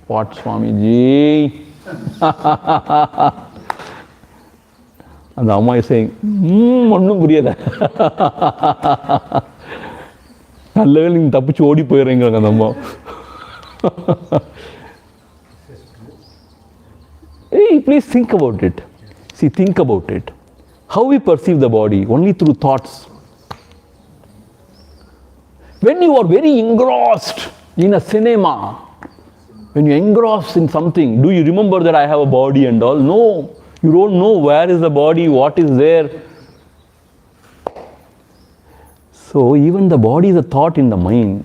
What, Swamiji? And the Amma is saying, ஒன்றும் புரியல. நல்ல வேளை நீங்கள் தப்பிச்சு ஓடி போயிடுறீங்க அந்த அம்மா. Hey, please think about it. See, think about it. How we perceive the body? Only through thoughts. When you are very engrossed in a cinema, when you are engrossed in something, do you remember that I have a body and all? No. You don't know where is the body, what is there. So even the body is a thought in the mind,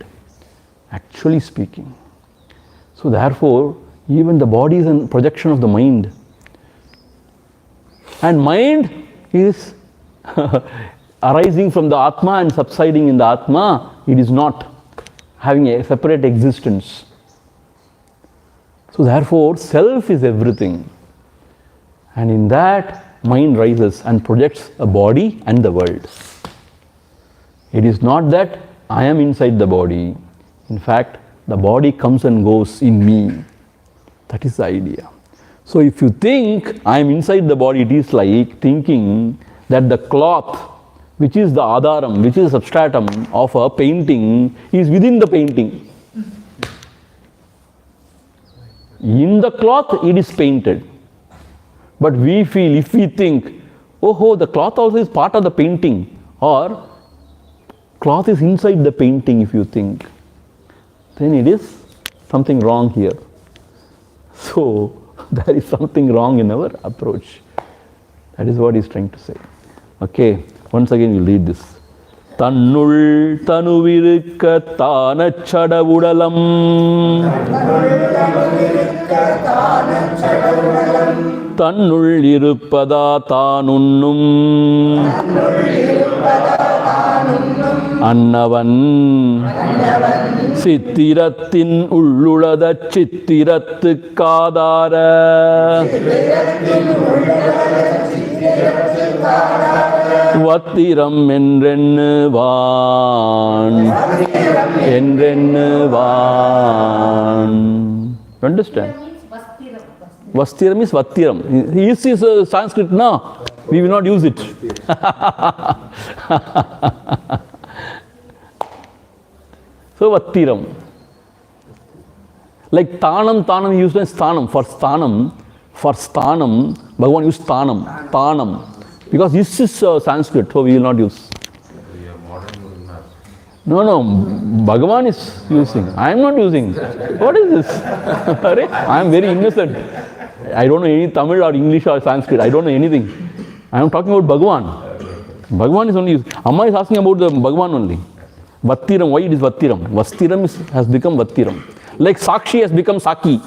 actually speaking. So therefore, even the body is a projection of the mind. And mind is arising from the Atma and subsiding in the Atma. It is not having a separate existence. So therefore, self is everything. And in that, mind rises and projects a body and the world. It is not that I am inside the body. In fact, the body comes and goes in me. That is the idea. So if you think I am inside the body, it is like thinking that the cloth, which is the adharam, which is the substratum of a painting, is within the painting. In the cloth, it is painted. But we feel, if we think, oh, the cloth also is part of the painting, or cloth is inside the painting, if you think, then it is something wrong here. So, there is something wrong in our approach. That is what he is trying to say. Okay, once again we will read this. Tannul tanuvirukka tanachadavudalam Tannul iruppada tanunnum Annavan Sittirattin ullulada chittirattu kadara Vattiram enrennuvan Understand? Vastiram is Vattiram. This is a Sanskrit now. We will not use it. So Vattiram. Like Tanam used as Sthanam. For Sthanam, Bhagavan used Tanam. Because this is Sanskrit, so we will not use. No, Bhagavan is using. I am not using. What is this? I am very innocent. I don't know any Tamil or English or Sanskrit. I don't know anything. I am talking about Bhagavan. Bhagavan is only used. Amma is asking about the Bhagavan only. Vattiram, why it is Vattiram? Vastiram has become Vattiram. Like Sakshi has become Saki.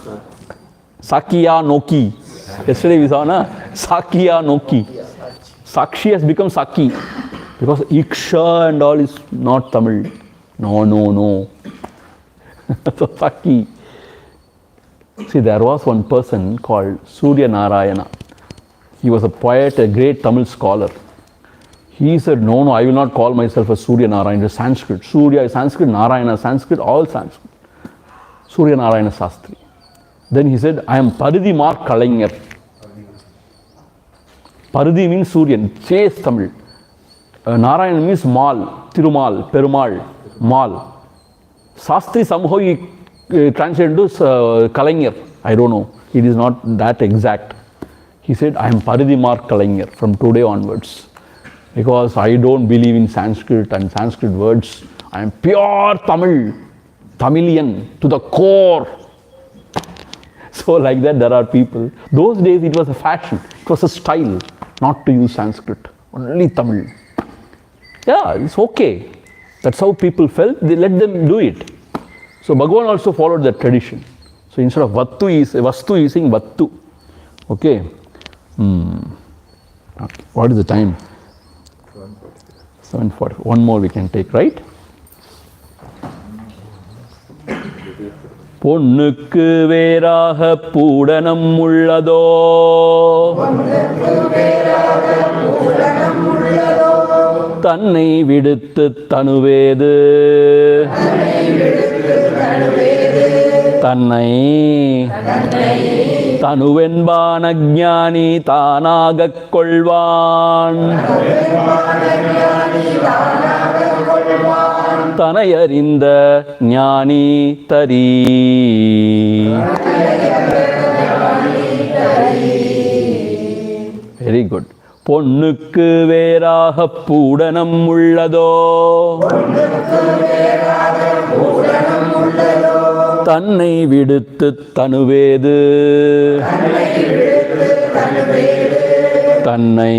Sakiya Noki. Yesterday we saw, na? Sakiya Noki. Sakshi has become Saki. Because Iksha and all is not Tamil. No. So Saki. See, there was one person called Surya Narayana. He was a poet, a great Tamil scholar. He said, no, I will not call myself a Surya Narayana. It is Sanskrit. Surya is Sanskrit, Narayana is Sanskrit, all Sanskrit. Surya Narayana Sastri. Then he said, I am Paridhi Mark Kalaignar. Paridhi means Suryan, chase Tamil. Narayana means Mal, Tirumal, Perumal, Mal. Sastri somehow he translated to Kalaignar. I don't know. It is not that exact. He said, I am Paridhi Mark Kalaignar from today onwards. Because I don't believe in Sanskrit and Sanskrit words. I am pure Tamil, Tamilian to the core. So like that there are people. Those days it was a fashion, it was a style not to use Sanskrit, only Tamil. Yeah, it's okay. That's how people felt, they let them do it. So Bhagavan also followed that tradition. So instead of Vastu, he's saying Vattu. Okay. Okay. What is the time? 7:40. One more we can take, right? பொன்னுக்கு வேறாக பூடனம் உள்ளதோ, தன்னை விடுத்து தனுவேது, தன்னை தனுவென்பான் அஞ்ஞானி தானாகக் கொள்வான், தனையறிந்த ஞானி தரி. Very good. பொன்னுக்கு வேறாக பூடனம் உள்ளதோ, தன்னை விடுத்து தனுவேது, தன்னை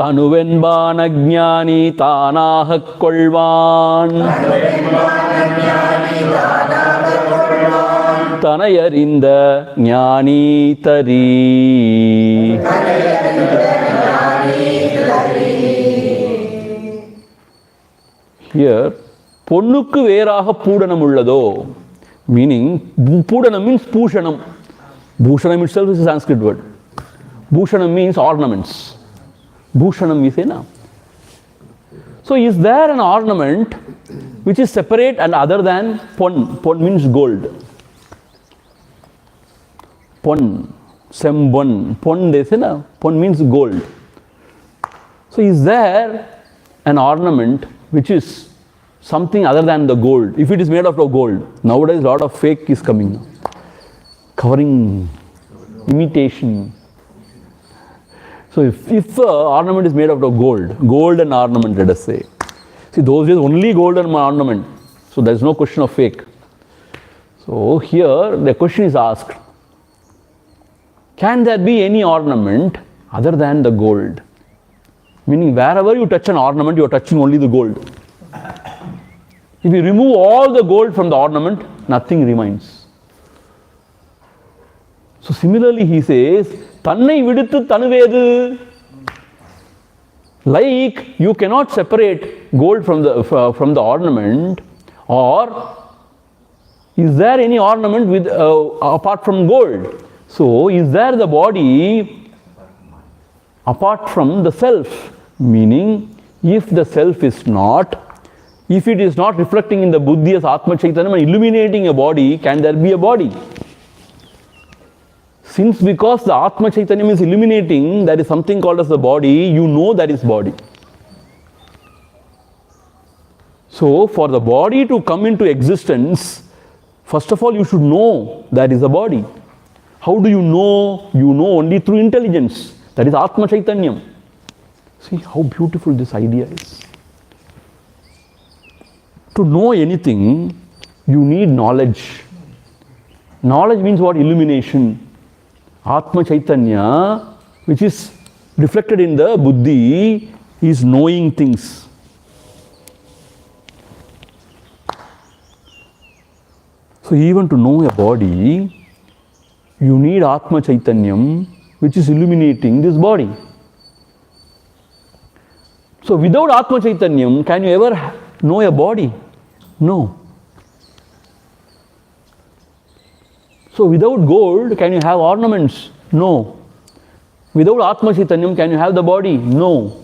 தனுவென்பான் அஞ்ஞானி தானாகக் கொள்வான், தனையறிந்த ஞானி தரி. Here, பொன்னுக்கு வேறாக பூடனம் உள்ளதோ, meaning பூடனம் means பூஷணம். Bhushanam itself is a Sanskrit word. Bhushanam means ornaments. Bhushanam we say now. So is there an ornament which is separate and other than pon? Pon means gold. Pon, sembon, pon they say now. Pon means gold. So is there an ornament which is something other than the gold? If it is made out of gold, nowadays a lot of fake is coming now. Covering, imitation. So if ornament is made out of gold and ornament, let us say. See, those days only gold and ornament. So there is no question of fake. So here the question is asked, can there be any ornament other than the gold? Meaning wherever you touch an ornament, you are touching only the gold. If you remove all the gold from the ornament, nothing remains. So similarly he says, Tannai viduthu tanuvedu. Like you cannot separate gold from the ornament, or is there any ornament with apart from gold? So is there the body apart from the self? Meaning if the self is not, if it is not reflecting in the buddhi as Atma Chaitanya and illuminating a body, can there be a body? Since because the Atma Chaitanya is illuminating, there is something called as the body, you know that is body. So for the body to come into existence, first of all you should know that is a body. How do you know? You know only through intelligence. That is Atma Chaitanya. See how beautiful this idea is. To know anything, you need knowledge. Knowledge means what? Illumination. Atma Chaitanya, which is reflected in the buddhi, is knowing things. So even to know a body, you need Atma Chaitanyam, which is illuminating this body. So without Atma Chaitanyam, can you ever know a body? No. So without gold, can you have ornaments? No. Without Atma Chaitanyam, can you have the body? No.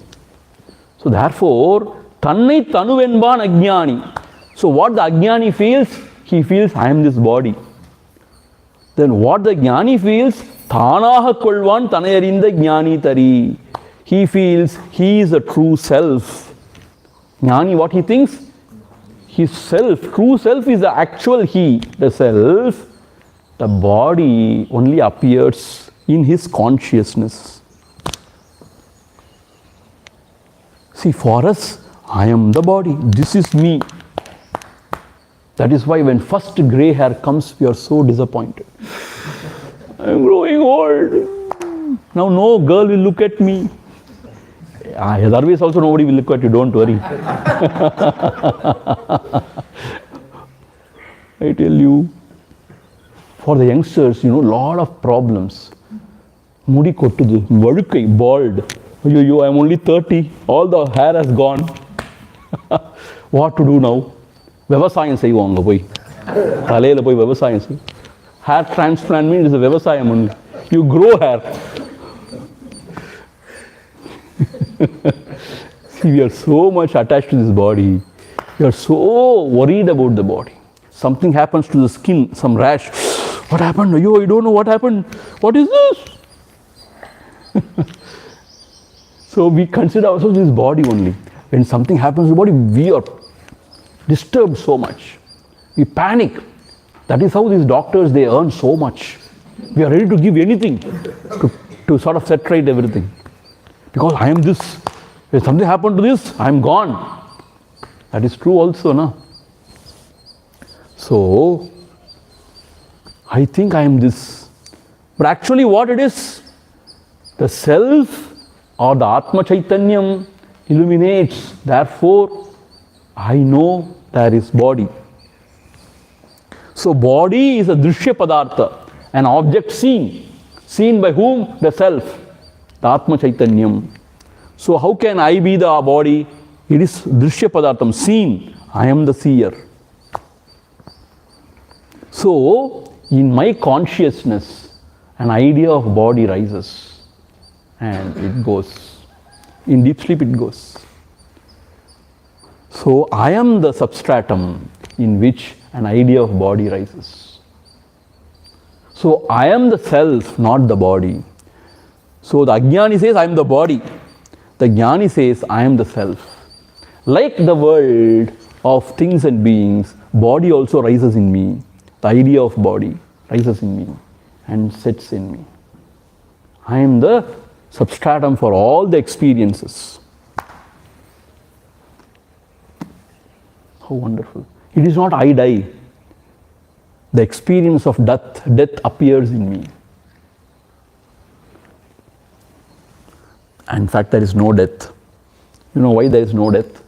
So therefore, Tannai tanuvenban ajnani. So what the ajnani feels, he feels, I am this body. Then what the jnani feels, thanaha kolvan tanayarinda jnani tari. He feels he is a true self. Jnani, what he thinks? His self, true self is the actual he, the self. The body only appears in his consciousness. See, for us, I am the body. This is me. That is why when first grey hair comes, we are so disappointed. I am growing old. Now no girl will look at me. Otherwise also nobody will look at you, don't worry. I tell you, for the youngsters, lot of problems. Mudi kottudu, valukai, bald. Yo, I'm only 30, all the hair has gone. What to do now? Vyavasayam seivanga poi. Thalayila poi vyavasayam sei. Hair transplant means a vyavasayam only. You grow hair. See, we are so much attached to this body. We are so worried about the body. Something happens to the skin, some rash. What happened? Yo, I don't know what happened. What is this? So we consider ourselves this body only. When something happens to the body, we are disturbed so much. We panic. That is how these doctors, they earn so much. We are ready to give anything to sort of set right everything. Because I am this. If something happened to this, I am gone. That is true also, no? So, I think I am this. But actually what it is, the self or the Atma Chaitanyam illuminates. Therefore, I know there is body. So body is a drishya padartha, an object seen. Seen by whom? The self, the Atma Chaitanyam. So how can I be the body? It is drishya padartham, seen. I am the seer. So, in my consciousness, an idea of body rises and it goes. In deep sleep it goes. So, I am the substratum in which an idea of body rises. So, I am the self, not the body. So, the Ajnani says, I am the body. The Jnani says, I am the self. Like the world of things and beings, body also rises in me. The idea of body rises in me and sets in me. I am the substratum for all the experiences. How wonderful. It is not I die. The experience of death appears in me. And in fact, there is no death. You know why there is no death?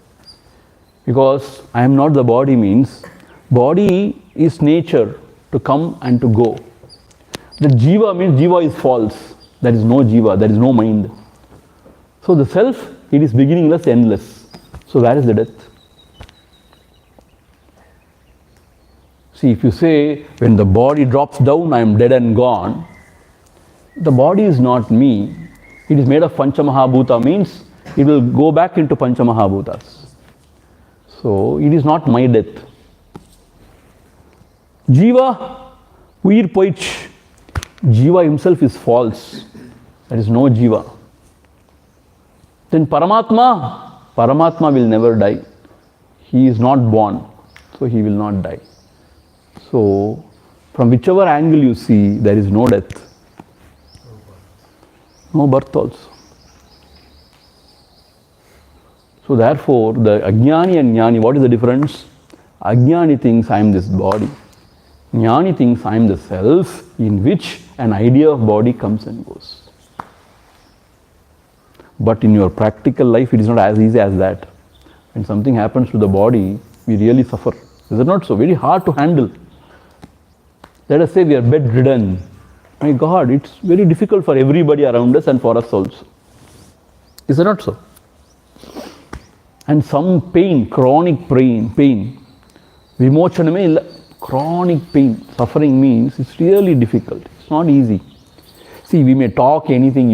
Because I am not the body means, body is nature to come and to go. The jiva means jiva is false. There is no jiva, there is no mind. So the self, it is beginningless, endless. So where is the death? See, if you say, when the body drops down, I am dead and gone, the body is not me. It is made of Panchamahabhuta, means it will go back into Panchamahabhutas. So, it is not my death. Jiva, Uir Poich, Jiva himself is false. There is no Jiva. Then Paramatma will never die. He is not born, so he will not die. So, from whichever angle you see, there is no death. No birth also. So therefore, the Ajnani and Jnani, what is the difference? Ajnani thinks I am this body. Jnani thinks I am the self in which an idea of body comes and goes. But in your practical life, it is not as easy as that. When something happens to the body, we really suffer. Is it not so? Very hard to handle. Let us say we are bedridden. My God, it's very difficult for everybody around us and for us also. Is it not so? And some pain, chronic pain, vimochaname illa, chronic pain, suffering means it's really difficult. It's not easy. See, we may talk anything,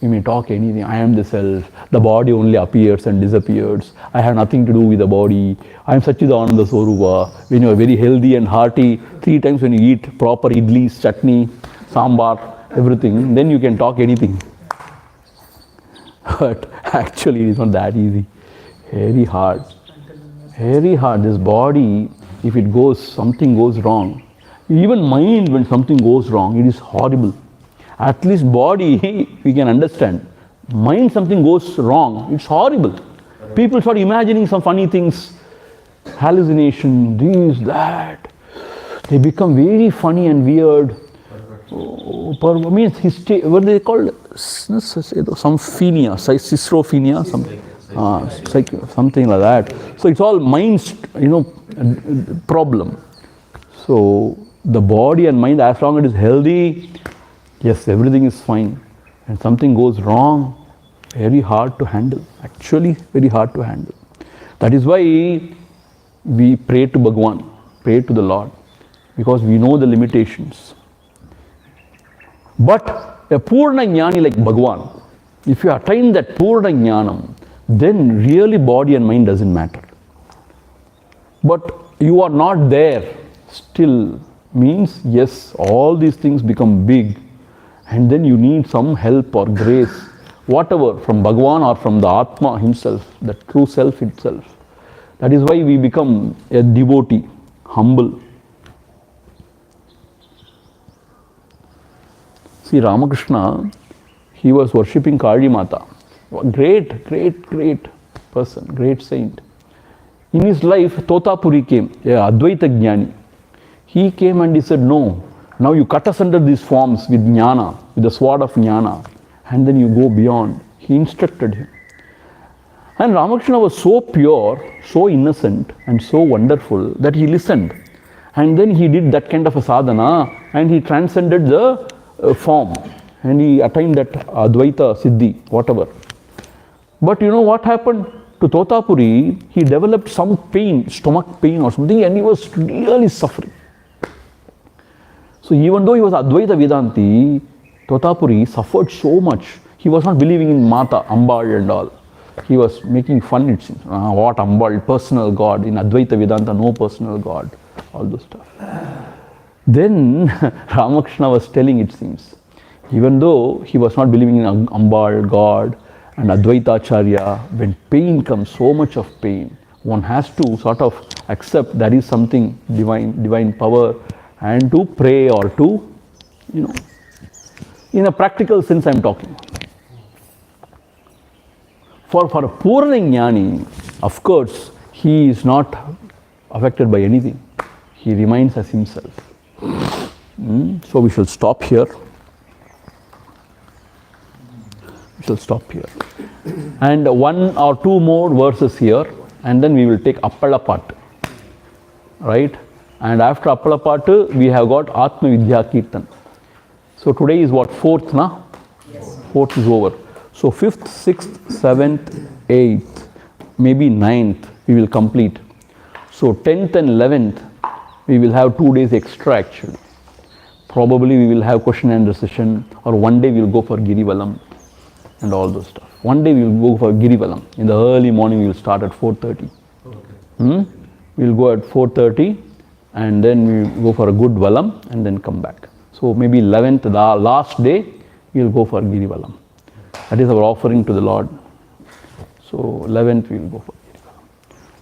we may talk anything. I am the self. The body only appears and disappears. I have nothing to do with the body. I am Satchidananda Swarupa. When you are very healthy and hearty, 3 times when you eat proper idlis, chutney, sambar, everything, then you can talk anything. But actually it is not that easy. Very hard. Very hard. This body, if it goes, something goes wrong. Even mind, when something goes wrong, it is horrible. At least body, we can understand. Mind, something goes wrong, it's horrible. People start imagining some funny things, hallucination, this, that. They become very funny and weird. Oh, means what they called some phenia, schizophrenia, something like that. So it's all mind's problem. So the body and mind, as long as it is healthy, yes, everything is fine. And something goes wrong, very hard to handle. Actually, very hard to handle. That is why we pray to Bhagwan, pray to the Lord, because we know the limitations. But a Purna Jnani like Bhagwan, if you attain that Purna Jnanam, then really body and mind doesn't matter. But you are not there still, means yes, all these things become big, and then you need some help or grace, whatever, from Bhagwan or from the Atma himself, the true self itself. That is why we become a devotee, humble. See, Ramakrishna, he was worshipping Kali Mata. Great person, great saint. In his life, Totapuri came, a Advaita Jnani. He came and he said, no, now you cut asunder these forms with jnana, with the sword of jnana, and then you go beyond. He instructed him. And Ramakrishna was so pure, so innocent, and so wonderful that he listened. And then he did that kind of a sadhana, and he transcended the form, and he attained that Advaita Siddhi, whatever. But you know what happened to Totapuri? He developed some pain, stomach pain or something, and he was really suffering. So even though he was Advaita Vedanti, Totapuri suffered so much. He was not believing in Mata, Ambal and all. He was making fun, it seems. What Ambal, personal God. In Advaita Vedanta, no personal God. All those stuff. Then Ramakrishna was telling, it seems, even though he was not believing in Ambal, God, and Advaita Acharya, when pain comes, so much of pain, one has to sort of accept there is something divine power, and to pray or to, in a practical sense I am talking. For a Purna Jnani, of course, he is not affected by anything. He remains as himself. So we shall stop here. And one or two more verses here, and then we will take Appala part. Right? And after Appala part, we have got Atma Vidya Kirtan. So today is what, 4th, na? Yes. 4th is over. So 5th, 6th, 7th, 8th, maybe 9th, we will complete. So 10th and 11th, we will have 2 days extra actually. Probably we will have question and answer session, or one day we will go for Girivalam and all those stuff. One day we will go for Girivalam. In the early morning we will start at 4:30. Okay. We will go at 4:30 and then we will go for a good Valam and then come back. So maybe 11th, the last day, we will go for Girivalam. That is our offering to the Lord. So 11th we will go for Girivalam.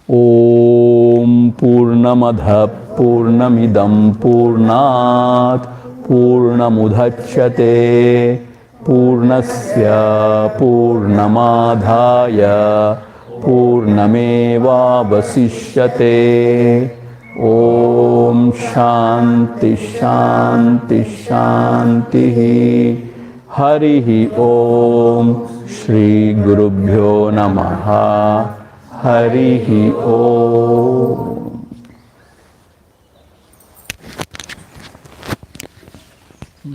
Om Purnamadha Purnamidam Purnat Purnamudhachyate Purnasya Purnamadhaya Purnameva Vasishyate. Om Shanti Shanti Shanti. Harihi Om Shri Gurubhyo Namaha. Harihi Om.